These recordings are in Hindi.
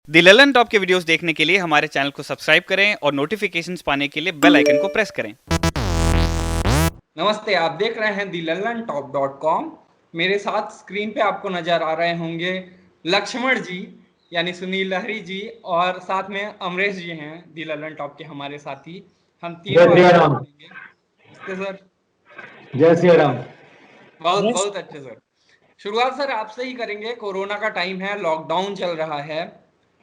द ललन टॉप के वीडियोस देखने के लिए हमारे चैनल को सब्सक्राइब करें और नोटिफिकेशंस पाने के लिए बेल आइकन को प्रेस करें। नमस्ते, आप देख रहे हैं thelalantop.com। मेरे साथ स्क्रीन पे आपको नजर आ रहे होंगे लक्ष्मण जी यानी सुनील लहरी जी, और साथ में अमरेश जी हैं दी ललन टॉप के हमारे साथी। हम जय तीनों श्री आज राम। नमस्ते सर। जय श्री राम। बहुत बहुत अच्छे सर। शुरुआत सर आपसे ही करेंगे। कोरोना का टाइम है, लॉकडाउन चल रहा है।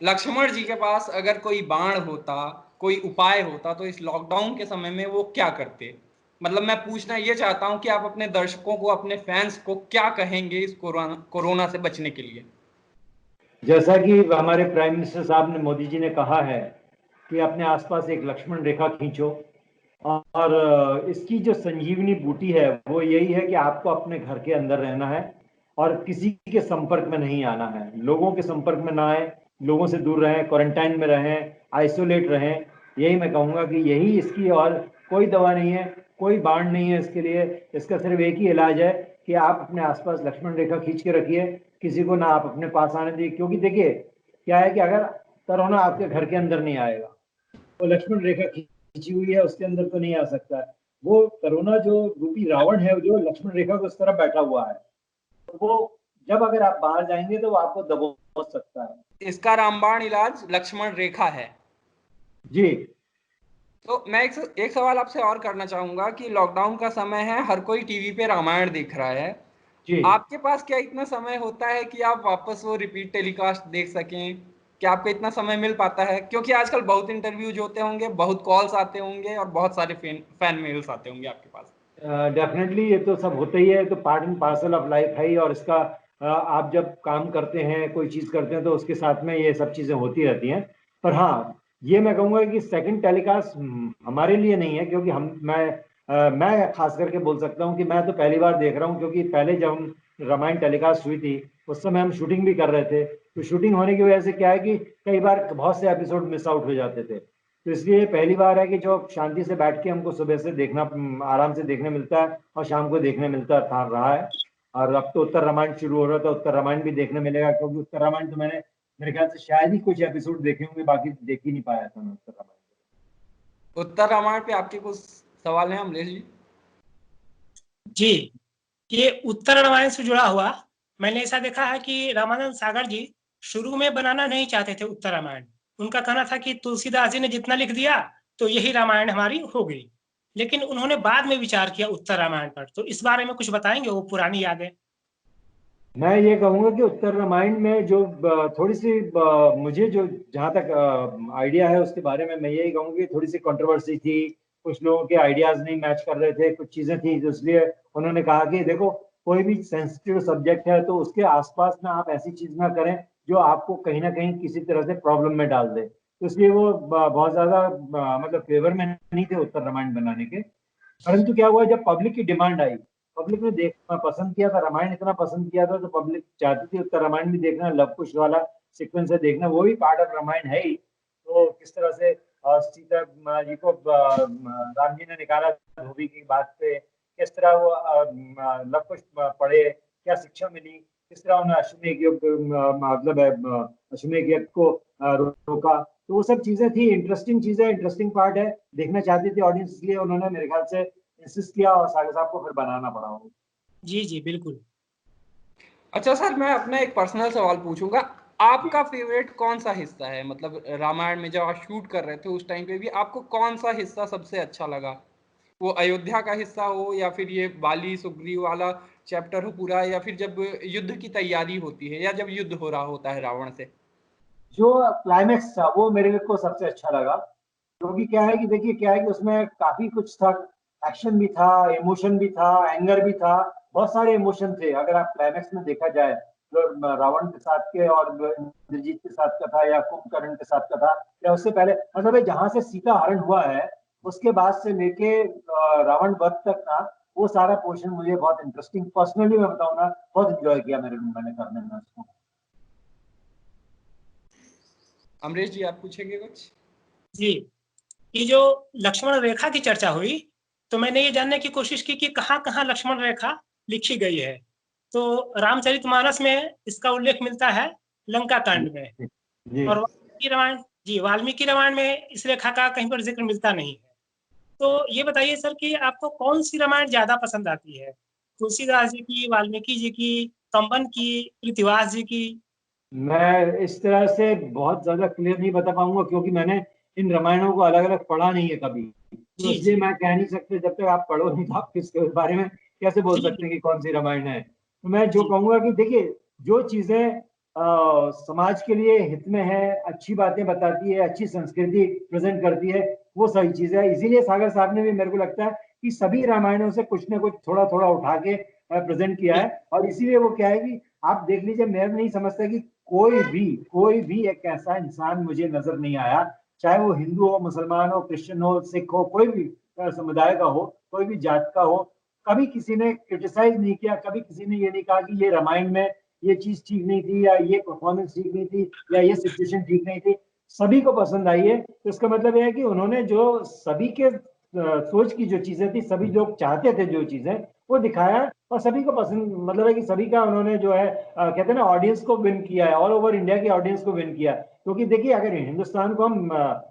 लक्ष्मण जी के पास अगर कोई बाण होता, कोई उपाय होता, तो इस लॉकडाउन के समय में वो क्या करते? मतलब मैं पूछना ये चाहता हूं कि आप अपने दर्शकों को, अपने फैंस को क्या कहेंगे इस कोरोना से बचने के लिए? जैसा कि हमारे प्राइम मिनिस्टर साहब ने, मोदी जी ने कहा है कि अपने आसपास एक लक्ष्मण रेखा खींचो, और इसकी जो संजीवनी बूटी है वो यही है कि आपको अपने घर के अंदर रहना है और किसी के संपर्क में नहीं आना है। लोगों के संपर्क में ना आए, लोगों से दूर रहें, क्वारंटाइन में रहें, आइसोलेट रहें। यही मैं कहूँगा कि यही इसकी, और कोई दवा नहीं है, कोई बाण नहीं है इसके लिए। इसका सिर्फ एक ही इलाज है कि आप अपने आसपास लक्ष्मण रेखा खींच के रखिए, किसी को ना आप अपने पास आने दीजिए। क्योंकि देखिए क्या है कि अगर कोरोना आपके घर के अंदर नहीं आएगा तो लक्ष्मण रेखा खींची हुई है उसके अंदर तो नहीं आ सकता है। वो कोरोना जो रूपी रावण है, जो लक्ष्मण रेखा को उस तरफ बैठा हुआ है, तो वो जब अगर आप बाहर जाएंगे तो वो आपको दबोच सकता है। इसका रामबाण इलाज लक्ष्मण रेखा है जी तो मैं एक सवाल आपसे और करना चाहूंगा कि लॉकडाउन का समय है, हर कोई टीवी पे रामायण देख रहा है। जी। आपके पास क्या इतना समय होता है कि आप वापस वो रिपीट टेलीकास्ट देख सकें? क्या आपको इतना समय मिल पाता है? क्योंकि आजकल बहुत इंटरव्यूज होते होंगे, बहुत कॉल्स आते होंगे और बहुत सारे फैन मेल्स आते होंगे आपके पास। डेफिनेटली ये तो सब होता ही है, तो part and parcel of life है ही। और इसका आप जब काम करते हैं, कोई चीज़ करते हैं, तो उसके साथ में ये सब चीज़ें होती रहती हैं। पर हाँ, ये मैं कहूँगा कि सेकंड टेलीकास्ट हमारे लिए नहीं है, क्योंकि मैं खास करके बोल सकता हूँ कि मैं तो पहली बार देख रहा हूँ। क्योंकि पहले जब हम रामायण टेलीकास्ट हुई थी उस समय हम शूटिंग भी कर रहे थे, तो शूटिंग होने की वजह से क्या है कि कई बार बहुत से एपिसोड मिस आउट हो जाते थे। तो इसलिए पहली बार है कि जो शांति से बैठ के हमको सुबह से देखना, आराम से देखने मिलता है, और शाम को देखने मिलता था रहा है। और अब तो उत्तर रामायण शुरू हो रहा था, उत्तर रामायण भी देखने मिलेगा। क्योंकि उत्तर रामायण तो मैंने, मेरे ख्याल से शायद ही कुछ एपिसोड देखे होंगे, बाकी देख ही नहीं पाया था मैं उत्तर रामायण। उत्तर रामायण पे आपके कुछ सवाल हैं अमरेश जी? जी, ये उत्तर रामायण से जुड़ा हुआ मैंने ऐसा देखा है कि रामानंद सागर जी शुरू में बनाना नहीं चाहते थे उत्तर रामायण। उनका कहना था कि तुलसीदास जी ने जितना लिख दिया तो यही रामायण हमारी हो गई। लेकिन उन्होंने बाद में विचार किया उत्तर रामायण पर। तो इस बारे में कुछ बताएंगे, वो पुरानी यादें? मैं ये कहूँगा कि उत्तर रामायण में जो थोड़ी सी मुझे जो जहाँ तक आइडिया है उसके बारे में मैं यही कहूँगा कि थोड़ी सी कंट्रोवर्सी थी। कुछ लोगों के आइडियाज नहीं मैच कर रहे थे, कुछ चीजें थी, तो इसलिए उन्होंने कहा कि देखो, कोई भी सेंसिटिव सब्जेक्ट है तो उसके आसपास ना आप ऐसी चीज ना करें जो आपको कहीं ना कहीं किसी तरह से प्रॉब्लम में डाल दे। तो इसलिए वो बहुत ज्यादा मतलब फेवर में नहीं थे उत्तर रामायण बनाने के। परंतु क्या हुआ, जब पब्लिक की डिमांड आई, पब्लिक ने देखना पसंद किया था, रामायण इतना पसंद किया था, तो पब्लिक चाहती थी उत्तर रामायण भी देखना, लव कुश वाला सीक्वेंस है देखना, वो भी पार्ट ऑफ रामायण है ही। तो किस तरह से सीता जी को राम जी ने निकाला धोबी की बात पे, किस तरह वो लव कुश पढ़े, क्या शिक्षा मिली, किस तरह उन्हें अश्वमेध योग मतलब अश्वमेध यज्ञ को रोका। तो वो सब चीजें थी, इंटरेस्टिंग चीजें, इंटरेस्टिंग पार्ट है, देखना चाहती थी ऑडियंस, इसलिए उन्होंने मेरे ख्याल से इंसिस्ट किया और सागर साहब को फिर बनाना पड़ा वो। जी जी बिल्कुल। अच्छा सर, मैं अपना एक पर्सनल सवाल पूछूंगा। आपका फेवरेट कौन सा हिस्सा है? मतलब रामायण में जब आप शूट कर रहे थे उस टाइम पे भी आपको कौन सा हिस्सा सबसे अच्छा लगा? वो अयोध्या का हिस्सा हो, या फिर ये बाली सुग्रीव वाला चैप्टर हो पूरा, या फिर जब युद्ध की तैयारी होती है, या जब युद्ध हो रहा होता है रावण से? जो क्लाइमेक्स था वो मेरे को सबसे अच्छा लगा। क्योंकि क्या है कि देखिए क्या है कि उसमें काफी कुछ था, एक्शन भी था, इमोशन भी था, एंगर भी था, बहुत सारे इमोशन थे। अगर आप क्लाइमेक्स में देखा जाए, जो रावण के साथ के और इंद्रजीत के साथ का था, या कुंभकर्ण के साथ का था, या उससे पहले, मतलब ये जहां से सीता हरण हुआ है उसके बाद से लेके रावण वध तक का वो सारा पोर्शन मुझे बहुत इंटरेस्टिंग, पर्सनली मैं बताऊँ ना, बहुत इंजॉय किया मैंने करने में उसको। अमरीश जी, आप पूछेंगे कुछ? जी, ये जो लक्ष्मण रेखा की चर्चा हुई, तो मैंने ये जानने की कोशिश की कि कहाँ कहाँ लक्ष्मण रेखा लिखी गई है। तो रामचरितमानस में इसका उल्लेख मिलता है लंका कांड में। जी और वाल्मीकि रामायण, जी वाल्मीकि रामायण में इस रेखा का कहीं पर जिक्र मिलता नहीं है। तो ये बताइए सर कि आपको कौन सी रामायण ज्यादा पसंद आती है, तुलसीदास जी की, वाल्मीकि जी की, कंबन की, कृतिवास जी की? मैं इस तरह से बहुत ज्यादा क्लियर नहीं बता पाऊंगा, क्योंकि मैंने इन रामायणों को अलग अलग पढ़ा नहीं है कभी, तो जी इसलिए जी मैं कह नहीं सकते। जब तक आप पढ़ो नहीं तो आप किसके बारे में कैसे बोल जी सकते हैं कि कौन सी रामायण है। तो मैं जो जी कहूंगा कि देखिए, जो चीजें समाज के लिए हित में है, अच्छी बातें बताती है, अच्छी संस्कृति प्रेजेंट करती है, वो सही चीज है। इसीलिए सागर साहब ने भी, मेरे को लगता है कि सभी रामायणों से कुछ ना कुछ थोड़ा थोड़ा उठा के प्रेजेंट किया है। और इसीलिए वो क्या है कि आप देख लीजिए, मैं नहीं समझता कि कोई भी एक ऐसा इंसान मुझे नजर नहीं आया, चाहे वो हिंदू हो, मुसलमान हो, क्रिश्चियन हो, सिख हो, कोई भी समुदाय का हो, कोई भी जात का हो, कभी किसी ने क्रिटिसाइज नहीं किया, कभी किसी ने ये नहीं कहा कि ये रामायण में ये चीज ठीक नहीं थी, या ये परफॉर्मेंस ठीक नहीं थी, या ये सिचुएशन ठीक नहीं थी। सभी को पसंद आई है। तो इसका मतलब यह है कि उन्होंने जो सभी के सोच की जो चीजें थी, सभी लोग चाहते थे जो चीजें, वो दिखाया, और सभी को पसंद, मतलब है कि सभी का उन्होंने जो है कहते हैं ना, ऑडियंस को विन किया है, ऑल ओवर इंडिया की ऑडियंस को विन किया। क्योंकि देखिए, अगर हिंदुस्तान को हम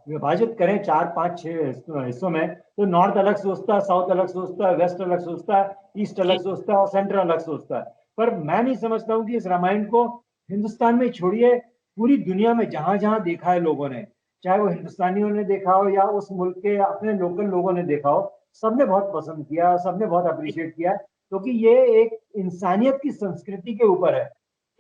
विभाजित करें 4 5 6 हिस्सों में, तो नॉर्थ अलग सोचता है, साउथ अलग सोचता है, वेस्ट अलग सोचता है, ईस्ट अलग जी सोचता है, और सेंट्रल अलग सोचता है। पर मैं नहीं समझता हूँ कि इस रामायण को हिंदुस्तान में छोड़िए, पूरी दुनिया में जहां जहां देखा है लोगों ने, चाहे वो हिंदुस्तानियों ने देखा हो या उस मुल्क के अपने लोकल लोगों ने देखा हो, सबने बहुत पसंद किया, सबने बहुत अप्रिशिएट किया। क्योंकि ये एक इंसानियत की संस्कृति के ऊपर है।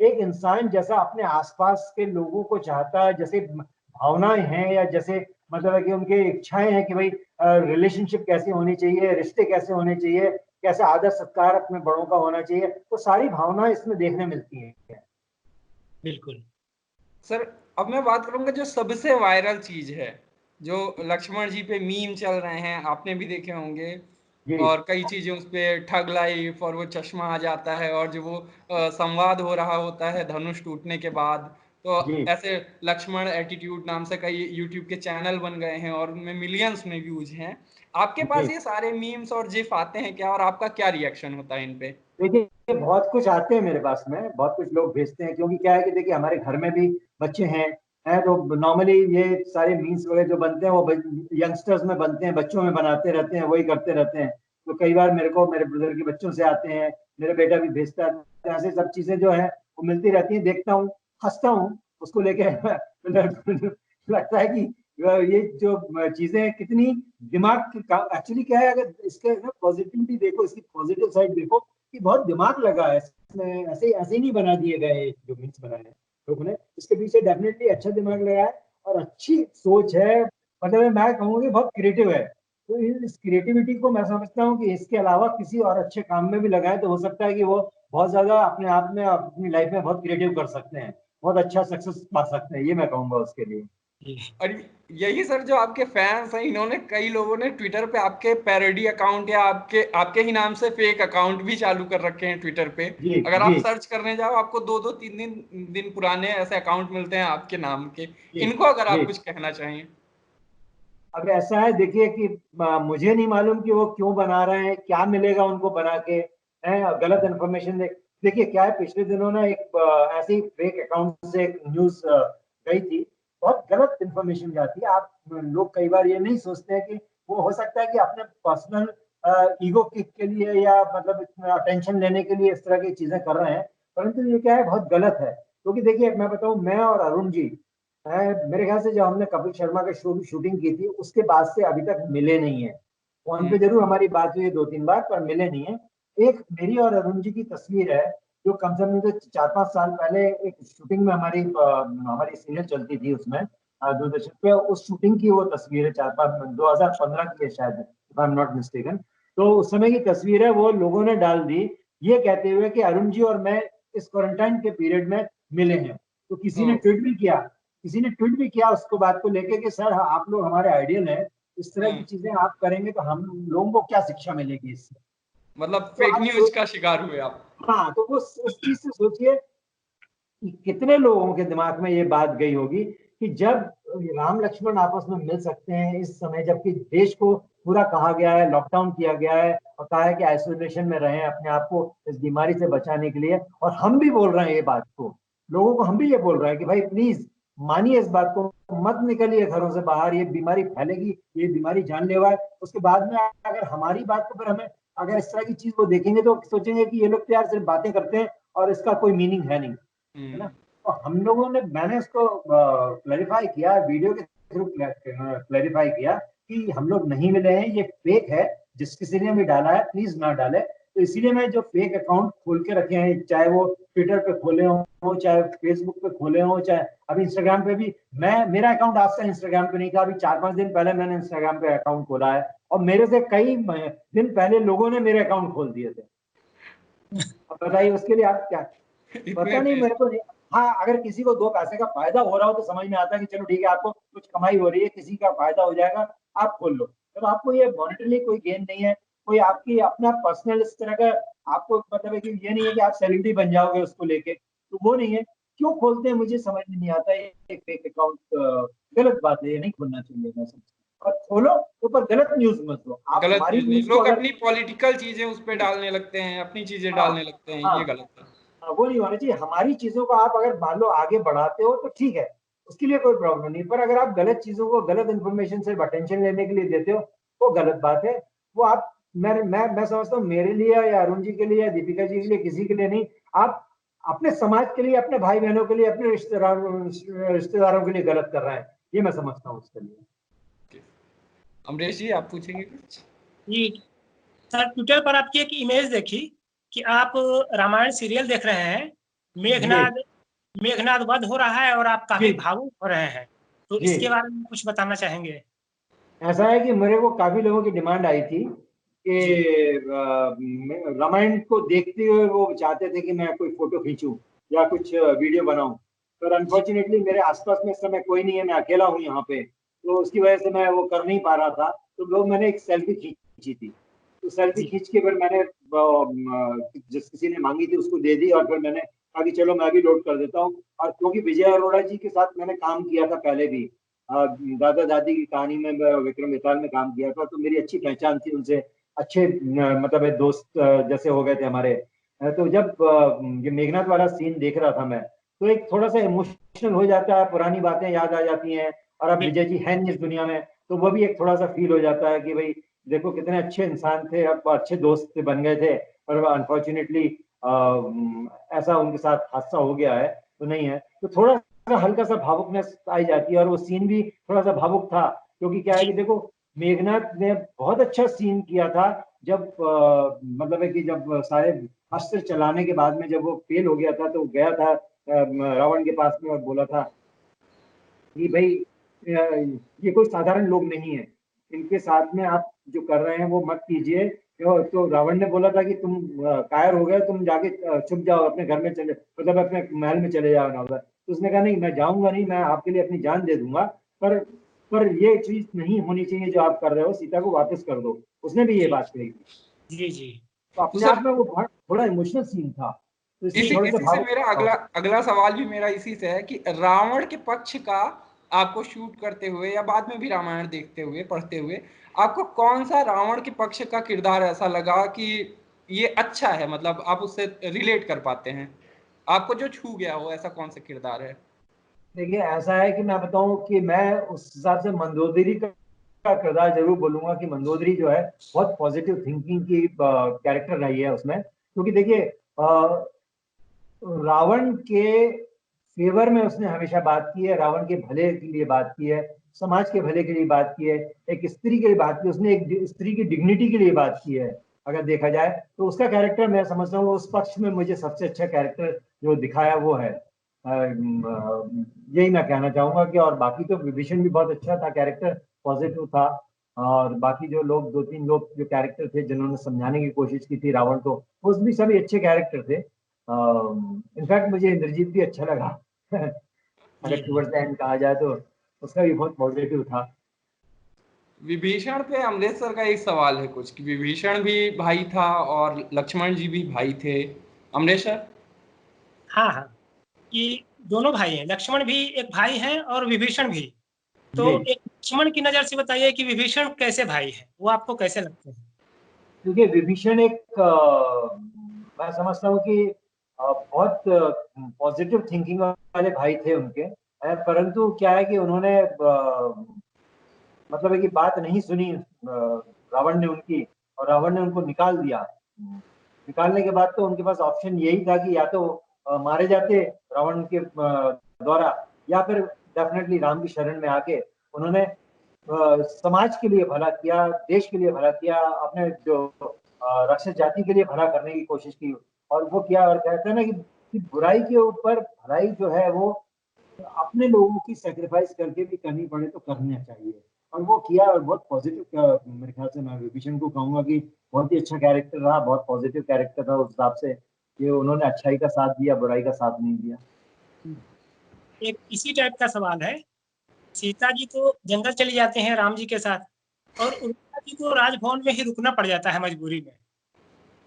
एक इंसान जैसा अपने आसपास के लोगों को चाहता है, जैसे भावनाएं हैं, या जैसे मतलब है कि उनके इच्छाएं हैं कि भाई रिलेशनशिप कैसे होनी चाहिए, रिश्ते कैसे होने चाहिए, कैसे आदर सत्कार अपने बड़ों का होना चाहिए, तो सारी भावनाएं इसमें देखने मिलती हैं। बिल्कुल। सर अब मैं बात करूंगा जो सबसे वायरल चीज है, जो लक्ष्मण जी पे मीम चल रहे हैं, आपने भी देखे होंगे, जी और कई चीजें उस पे ठग लाइफ, और वो चश्मा आ जाता है, और जो वो संवाद हो रहा होता है धनुष टूटने के बाद, तो जी ऐसे लक्ष्मण एटीट्यूड नाम से कई यूट्यूब के चैनल बन गए हैं और उनमें मिलियंस में व्यूज हैं। आपके पास जी। ये सारे मीम्स और जिफ आते हैं क्या, और आपका क्या रिएक्शन होता है इन पे? देखिए, बहुत कुछ आते हैं मेरे पास में, बहुत कुछ लोग भेजते हैं, क्योंकि क्या है कि देखिए, हमारे घर में भी बच्चे हैं तो नॉर्मली ये सारे मीम्स वगैरह जो बनते हैं, वो यंगस्टर्स में बनते हैं, बच्चों में बनाते रहते हैं, वही करते रहते हैं। तो कई बार मेरे को मेरे ब्रदर के बच्चों से आते हैं, मेरा बेटा भी भेजता है, तो ऐसे सब चीजें जो है वो मिलती रहती हैं, देखता हूँ, हंसता हूँ उसको लेके लगता है कि ये जो चीजें कितनी दिमाग, एक्चुअली क्या है, अगर इसके ना पॉजिटिविटी देखो, इसकी पॉजिटिव साइड देखो, कि बहुत दिमाग लगा है इसमें, ऐसे ऐसे ही नहीं बना दिए गए जो मीम्स बनाए हैं लोगों ने। इसके पीछे डेफिनेटली अच्छा दिमाग लगा है, और अच्छी सोच है। मतलब मैं कहूँगा कि बहुत क्रिएटिव है। तो इस क्रिएटिविटी को मैं समझता हूँ कि इसके अलावा किसी और अच्छे काम में भी लगाए, तो हो सकता है कि वो बहुत ज्यादा अपने आप में, अपनी लाइफ में बहुत क्रिएटिव कर सकते हैं, बहुत अच्छा सक्सेस पा सकते हैं, ये मैं कहूँगा उसके लिए। जी और यही सर, जो आपके फैंस हैं, इन्होंने, कई लोगों ने ट्विटर पे आपके पैरोडी अकाउंट या आपके आपके ही नाम से फेक अकाउंट भी चालू कर रखे हैं ट्विटर पे। जी अगर जी आप सर्च करने जाओ, आपको 2 2 3 दिन पुराने ऐसे अकाउंट मिलते हैं आपके नाम के। जी इनको अगर जी। आप कुछ कहना चाहें। अब ऐसा है, देखिए कि मुझे नहीं मालूम कि वो क्यों बना रहे हैं, क्या मिलेगा उनको बना के, हैं गलत इन्फॉर्मेशन दे। देखिए क्या है, पिछले दिनों ना एक ऐसे ही फेक अकाउंट से एक न्यूज गई थी, बहुत गलत इन्फॉर्मेशन जाती है। आप लोग कई बार ये नहीं सोचते हैं कि वो हो सकता है कि अपने पर्सनल ईगो किक के लिए, या मतलब अटेंशन लेने के लिए इस तरह की चीजें कर रहे हैं। परंतु ये क्या है, बहुत गलत है। क्योंकि देखिए, मैं बताऊं, मैं और अरुण जी, मेरे ख्याल से जब हमने कपिल शर्मा के शो की शूटिंग की थी, उसके बाद से अभी तक मिले नहीं है। फोन पे जरूर हमारी बात हुई है 2 3 बार, पर मिले नहीं है। एक मेरी और अरुण जी की तस्वीर है, जो कम से कम नहीं तो 4 5 साल पहले एक शूटिंग में हमारी सीरियल चलती थी उसमें, दूरदर्शन पे, उस शूटिंग की वो तस्वीर है, 2015 की है शायद, if I am not mistaken. तो उस समय की तस्वीर है, वो लोगों ने डाल दी, ये कहते हुए कि अरुण जी और मैं इस क्वारंटाइन के पीरियड में मिले हैं। तो किसी ने ट्वीट भी किया उसको, बात को लेके कि सर आप लोग हमारे आइडियल हैं, इस तरह की चीजें आप करेंगे तो हम लोगों को क्या शिक्षा मिलेगी इससे। मतलब तो फेक आप न्यूज का शिकार हुए आप? हाँ, तो उस चीज से सोचिए कि कितने लोगों के दिमाग में ये बात गई होगी कि जब राम लक्ष्मण आपस में मिल सकते हैं इस समय, जबकि देश को पूरा कहा गया है, लॉकडाउन किया गया है, और कहा है कि आइसोलेशन में रहें अपने आप को इस बीमारी से बचाने के लिए, और हम भी बोल रहे हैं ये बात को, लोगों को हम भी ये बोल रहे हैं कि भाई प्लीज मानिए इस बात को, मत निकलिए घरों से बाहर, ये बीमारी फैलेगी, ये बीमारी जानलेवा है। उसके बाद में अगर हमारी बात को, फिर हमें अगर इस तरह की चीज वो देखेंगे तो सोचेंगे कि ये लोग तो यार सिर्फ बातें करते हैं और इसका कोई मीनिंग है नहीं, है ना। तो हम लोगों ने, मैंने इसको क्लैरिफाई किया, वीडियो के थ्रू क्लैरिफाई किया कि हम लोग नहीं मिले हैं, ये फेक है, जिस किसी ने भी डाला है प्लीज ना डाले। तो इसीलिए मैं जो फेक अकाउंट खोल के रखे हैं, चाहे वो ट्विटर पे खोले हो, चाहे फेसबुक पे खोले हो, चाहे अभी इंस्टाग्राम पे भी, मेरा अकाउंट आज तक इंस्टाग्राम पे नहीं था, अभी 4-5 दिन पहले मैंने इंस्टाग्राम पे अकाउंट खोला है, और मेरे से कई दिन पहले लोगों ने मेरे अकाउंट खोल दिए थे। अब बताइए उसके लिए आप क्या, पता नहीं मेरे को नहीं। हाँ, अगर किसी को 2 पैसे का फायदा हो रहा हो तो समझ में आता है कि चलो ठीक है, आपको कुछ कमाई हो रही है, किसी का फायदा हो जाएगा, आप खोल लो। तो आपको ये मॉनेटरली कोई गेन नहीं है, कोई आपकी अपना पर्सनल इस तरह का आपको मतलब है कि ये नहीं है कि आप सेलिब्रिटी बन जाओगे उसको लेके, तो वो नहीं है। क्यों खोलते हैं मुझे समझ में नहीं आता, ये फेक अकाउंट गलत बात है, ये नहीं खोलना चाहिए। मैं समझता, और खोलो तो पर गलत न्यूज मत दो, आप गलत हमारी न्यूज नहीं, न्यूज को लोग अगर, अपनी पॉलिटिकल चीजें उस पे डालने लगते हैं, अपनी चीजें हाँ डालने लगते हैं, हाँ ये गलत है। वो नहीं होना चाहिए। हमारी चीजों को आप अगर मान लो आगे बढ़ाते हो तो ठीक है, उसके लिए कोई प्रॉब्लम नहीं, पर अगर आप गलत चीजों को, गलत इन्फॉर्मेशन से अटेंशन लेने के लिए देते हो, वो गलत बात है। वो आप, मैं समझता हूँ मेरे लिए या अरुण जी के लिए या दीपिका जी के लिए, किसी के लिए नहीं, आप अपने समाज के लिए, अपने भाई बहनों के लिए, अपने रिश्तेदारों के लिए गलत कर रहे हैं, ये मैं समझता हूँ उसके लिए। अमरीश जी, आप पूछेंगे कुछ? जी सर, ट्विटर पर आपकी एक इमेज देखी कि आप रामायण सीरियल देख रहे हैं, जी मेघनाद मेघनाद वध हो रहा है और आप काफी जी भावुक हो रहे हैं, तो जी, इसके बारे में कुछ बताना चाहेंगे? ऐसा है कि मेरे को काफी लोगों की डिमांड आई थी कि जी रामायण को देखते हुए वो चाहते थे कि मैं कोई फोटो खींचूं या कुछ वीडियो बनाऊं, पर जी अनफॉर्चुनेटली मेरे आसपास में इस समय कोई नहीं है, मैं अकेला हूं यहाँ पे, तो उसकी वजह से मैं वो कर नहीं पा रहा था। तो लोग, मैंने एक सेल्फी खींची थी, तो सेल्फी जी खींच के फिर मैंने जिस किसी ने मांगी थी उसको दे दी, और फिर मैंने कहा कि चलो मैं भी लोड कर देता हूँ। और क्योंकि विजय अरोड़ा जी के साथ मैंने काम किया था पहले भी, दादा दादी की कहानी में मैं विक्रम बेताल में काम किया था, तो मेरी अच्छी पहचान थी उनसे, अच्छे मतलब है दोस्त जैसे हो गए थे हमारे। तो जब ये मेघनाथ वाला सीन देख रहा था मैं, तो एक थोड़ा सा इमोशनल हो जाता है, पुरानी बातें याद आ जाती हैं, और अब विजय जी हैं नहीं इस दुनिया में, तो वो भी एक थोड़ा सा फील हो जाता है कि भाई देखो कितने अच्छे इंसान थे, अब अच्छे दोस्त बन गए थे, और अनफॉर्चुनेटली ऐसा उनके साथ हादसा हो गया है, तो नहीं है, तो थोड़ा हल्का सा भावुकनेस आई जाती है। और वो सीन भी थोड़ा सा भावुक था, क्योंकि क्या है कि देखो, मेघनाथ ने बहुत अच्छा सीन किया था, जब मतलब है कि जब सारे अस्त्र चलाने के बाद में जब वो फेल हो गया था, तो गया था रावण के पास में और बोला था कि भाई ये कोई साधारण लोग नहीं है, इनके साथ में आप जो कर रहे हैं वो मत कीजिए। तो रावण ने बोला था कि तुम कायर हो गए, तुम जाके छुप जाओ अपने घर में, चले मतलब अपने महल में चले जाओ नौकर। तो उसने कहा नहीं, मैं जाऊंगा नहीं, मैं आपके लिए अपनी जान दे दूंगा, पर पर ये चीज नहीं होनी चाहिए जो आप कर रहे हो, सीता को वापस कर दो, उसने भी ये जी बात कही। जी जी तो तो अपने सर, आप में वो बहुत थोड़ा इमोशनल सीन था, तो इसलिए इसी थोड़े से इसी से भावुक मेरा था। अगला अगला सवाल भी मेरा इसी से है कि रावण के पक्ष का आपको शूट करते हुए या बाद में भी रामायण देखते हुए, पढ़ते हुए, आपको कौन सा रावण के पक्ष का किरदार ऐसा लगा कि ये अच्छा है, मतलब आप उससे रिलेट कर पाते हैं, आपको जो छू गया हो, ऐसा कौन सा किरदार है? देखिए ऐसा है कि मैं बताऊं कि मैं उस हिसाब से मंदोदरी का किरदार जरूर बोलूंगा कि मंदोदरी जो है बहुत पॉजिटिव थिंकिंग की कैरेक्टर रही है उसमें, क्योंकि देखिए रावण के फेवर में उसने हमेशा बात की है, रावण के भले के लिए बात की है, समाज के भले के लिए बात की है, एक स्त्री के लिए बात की, उसने एक स्त्री की डिग्निटी के लिए बात की है। अगर देखा जाए तो उसका कैरेक्टर मैं समझता हूँ उस पक्ष में मुझे सबसे अच्छा कैरेक्टर जो दिखाया वो है। यही मैं कहना चाहूंगा कि, और बाकी तो विभीषण भी बहुत अच्छा था, कैरेक्टर पॉजिटिव था, और बाकी जो लोग 2-3 लोग जो कैरेक्टर थे जिन्होंने समझाने की कोशिश की थी रावण को, वो भी सभी अच्छे कैरेक्टर थे। इनफैक्ट मुझे इंद्रजीत भी अच्छा लगा अगर जी जी टूवर्ड्स द एंड कहा जाए तो उसका भी बहुत पॉजिटिव था। विभीषण पे अमृत सर का एक सवाल है कुछ, कि विभीषण भी भाई था और लक्ष्मण जी भी भाई थे, अमरेश सर? हाँ हाँ, कि दोनों भाई हैं, लक्ष्मण भी एक भाई हैं और विभीषण भी। तो जी, एक लक्ष्मण की नजर से बताइए कि विभीषण कैसे भाई है, वो आपको कैसे लगते हैं? क्योंकि विभीषण एक मैं समझता हूँ कि बहुत पॉजिटिव थिंकिंग वाले भाई थे उनके, परंतु क्या है कि उन्होंने मतलब है कि बात नहीं सुनी रावण ने उनकी, और रावण ने उनको निकाल दिया। निकालने के बाद तो उनके पास ऑप्शन यही था कि या तो मारे जाते रावण के द्वारा, या फिर डेफिनेटली राम की शरण में आके उन्होंने समाज के लिए भला किया, देश के लिए भला किया, अपने जो राक्षस जाति के लिए भला करने की कोशिश की, और वो किया। और कहते हैं ना कि बुराई के ऊपर भलाई जो है वो अपने लोगों की सेक्रीफाइस करके भी करनी पड़े तो करना चाहिए, और वो किया। और बहुत पॉजिटिव, मेरे ख्याल से मैं विभीषण को कहूंगा कि बहुत ही अच्छा कैरेक्टर रहा, बहुत पॉजिटिव कैरेक्टर था उस हिसाब से कि उन्होंने अच्छाई का साथ दिया, बुराई का साथ नहीं दिया। एक इसी टाइप का सवाल है, सीता जी तो जंगल चले जाते हैं राम जी के साथ, और उर्मिला जी को राजभवन में ही रुकना पड़ जाता है मजबूरी में,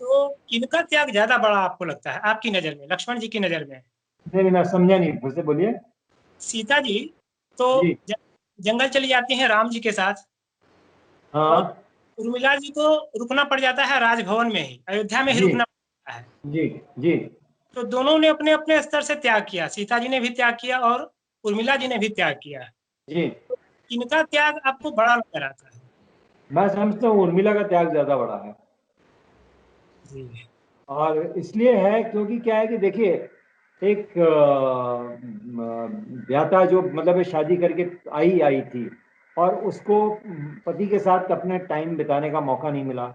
तो किनका त्याग ज्यादा बड़ा आपको लगता है आपकी नजर में, लक्ष्मण जी की नजर में? नहीं, मैं समझा नहीं, फिर से बोलिए। सीता जी तो जी। जंगल चली जाती हैं राम जी के साथ, और हाँ। उर्मिला जी को रुकना पड़ जाता है राजभवन में ही, अयोध्या में ही जी रुकना पड़ता है। जी जी तो दोनों ने अपने अपने स्तर से त्याग किया, सीता जी ने भी त्याग किया और उर्मिला जी ने भी त्याग किया। जी। इनका त्याग आपको बड़ा नजर आता है? मैं समझता हूँ उर्मिला का त्याग ज्यादा बड़ा है, जी और इसलिए है क्योंकि क्या है कि देखिए, एक ब्याता जो मतलब शादी करके आई थी, और उसको पति के साथ अपने टाइम बिताने का मौका नहीं मिला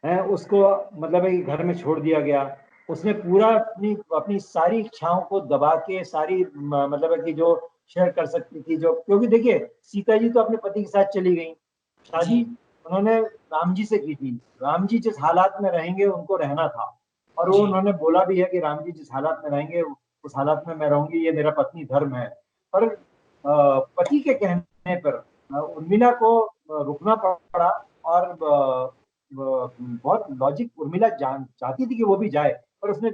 है, उसको मतलब है कि घर में छोड़ दिया गया। उसने पूरा अपनी अपनी सारी इच्छाओं को दबा के, सारी मतलब है कि जो शेयर कर सकती थी, जो, क्योंकि देखिए सीता जी तो अपने पति के साथ चली गई, शादी जी उन्होंने राम जी से की थी। राम जी जिस हालात में रहेंगे उनको रहना था, और वो जी उन्होंने बोला भी है कि राम जी जिस हालात में रहेंगे उस हालात में मैं रहूंगी, ये मेरा पत्नी धर्म है। पर पति के कहने पर उर्मिला को रुकना पड़ा, और बहुत लॉजिक उर्मिला चाहती थी कि वो भी जाए, पर उसने